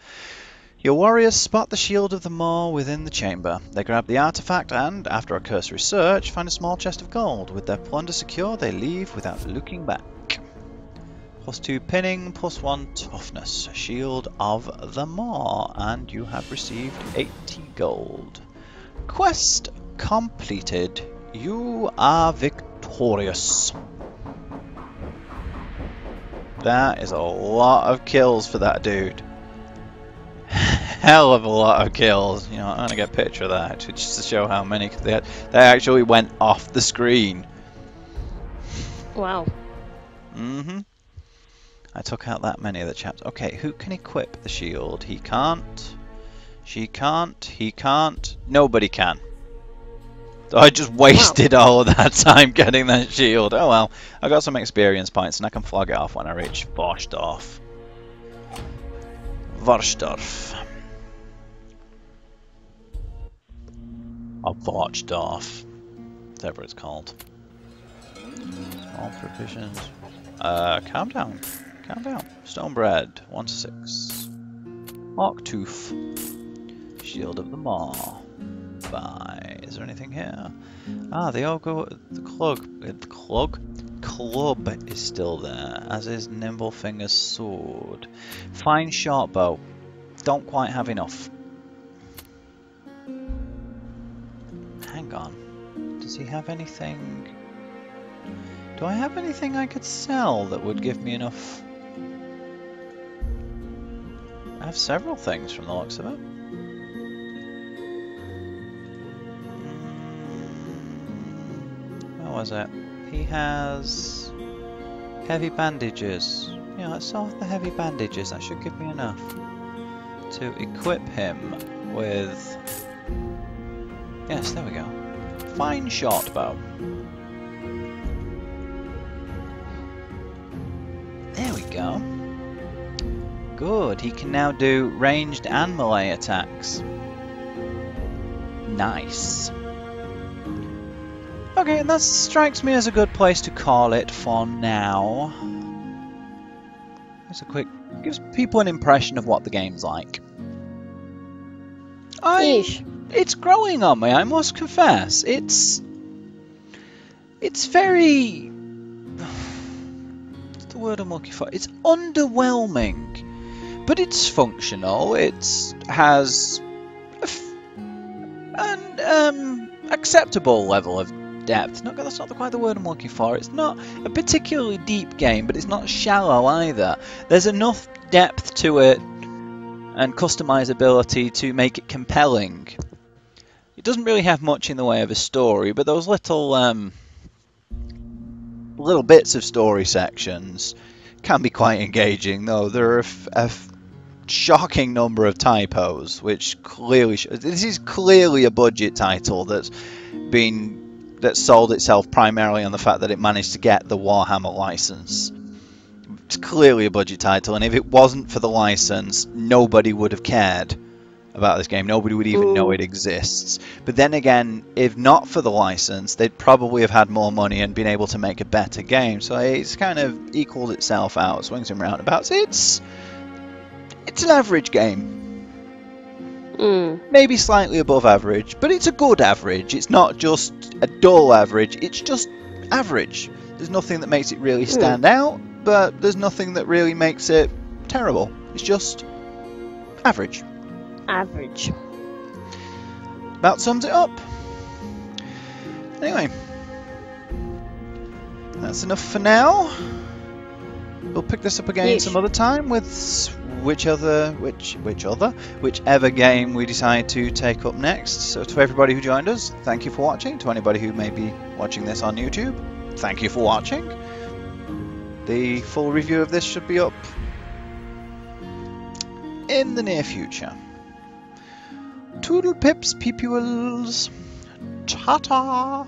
Your warriors spot the shield of the Maw within the chamber. They grab the artifact and, after a cursory search, find a small chest of gold. With their plunder secure, they leave without looking back. +2 pinning, +1 toughness. Shield of the Maw, and you have received 80 gold. Quest completed. You are victorious. That is a lot of kills for that dude. Hell of a lot of kills. You know, I'm gonna get a picture of that just to show how many they had. They actually went off the screen. Wow. I took out that many of the chaps. Okay, who can equip the shield? He can't. She can't. He can't. Nobody can. So I just wasted all of that time getting that shield. Oh well, I got some experience points and I can flog it off when I reach Vorstorf. Vorstorf. Or Vorstorf. Whatever it's called. Small provisions. Calm down. Calm down. Stone bread. 1 to 6. Orc tooth. Shield of the Maw. Bye. Is there anything here? Ah, they all go. The club is still there, as is Nimblefinger's sword. Fine short bow. Don't quite have enough. Hang on. Does he have anything? Do I have anything I could sell that would give me enough? I have several things from the looks of it. What was it? He has heavy bandages. Yeah, let's sell the heavy bandages. That should give me enough to equip him with... Yes, there we go. Fine short bow. There we go. Good, he can now do ranged and melee attacks. Nice. Okay, and that strikes me as a good place to call it for now. Just a quick... gives people an impression of what the game's like. It's growing on me, I must confess. It's very... what's the word I'm looking for? It's underwhelming. But it's functional. It has an acceptable level of depth. That's not quite the word I'm looking for. It's not a particularly deep game, but it's not shallow either. There's enough depth to it and customizability to make it compelling. It doesn't really have much in the way of a story, but those little little bits of story sections can be quite engaging, though there are a shocking number of typos, which clearly this is clearly a budget title that sold itself primarily on the fact that it managed to get the Warhammer license. It's clearly a budget title, and if it wasn't for the license, nobody would have cared about this game. Nobody would even know it exists. But then again, if not for the license, they'd probably have had more money and been able to make a better game. So it's kind of equaled itself out, swings and roundabouts. It's an average game. Maybe slightly above average, but it's a good average. It's not just a dull average, it's just average. There's nothing that makes it really stand out, but there's nothing that really makes it terrible. It's just average. Average. About sums it up. Anyway, that's enough for now. We'll pick this up again some other time with whichever game we decide to take up next. So to everybody who joined us, thank you for watching. To anybody who may be watching this on YouTube, thank you for watching. The full review of this should be up in the near future. Toodle pips, peepules. Ta-ta!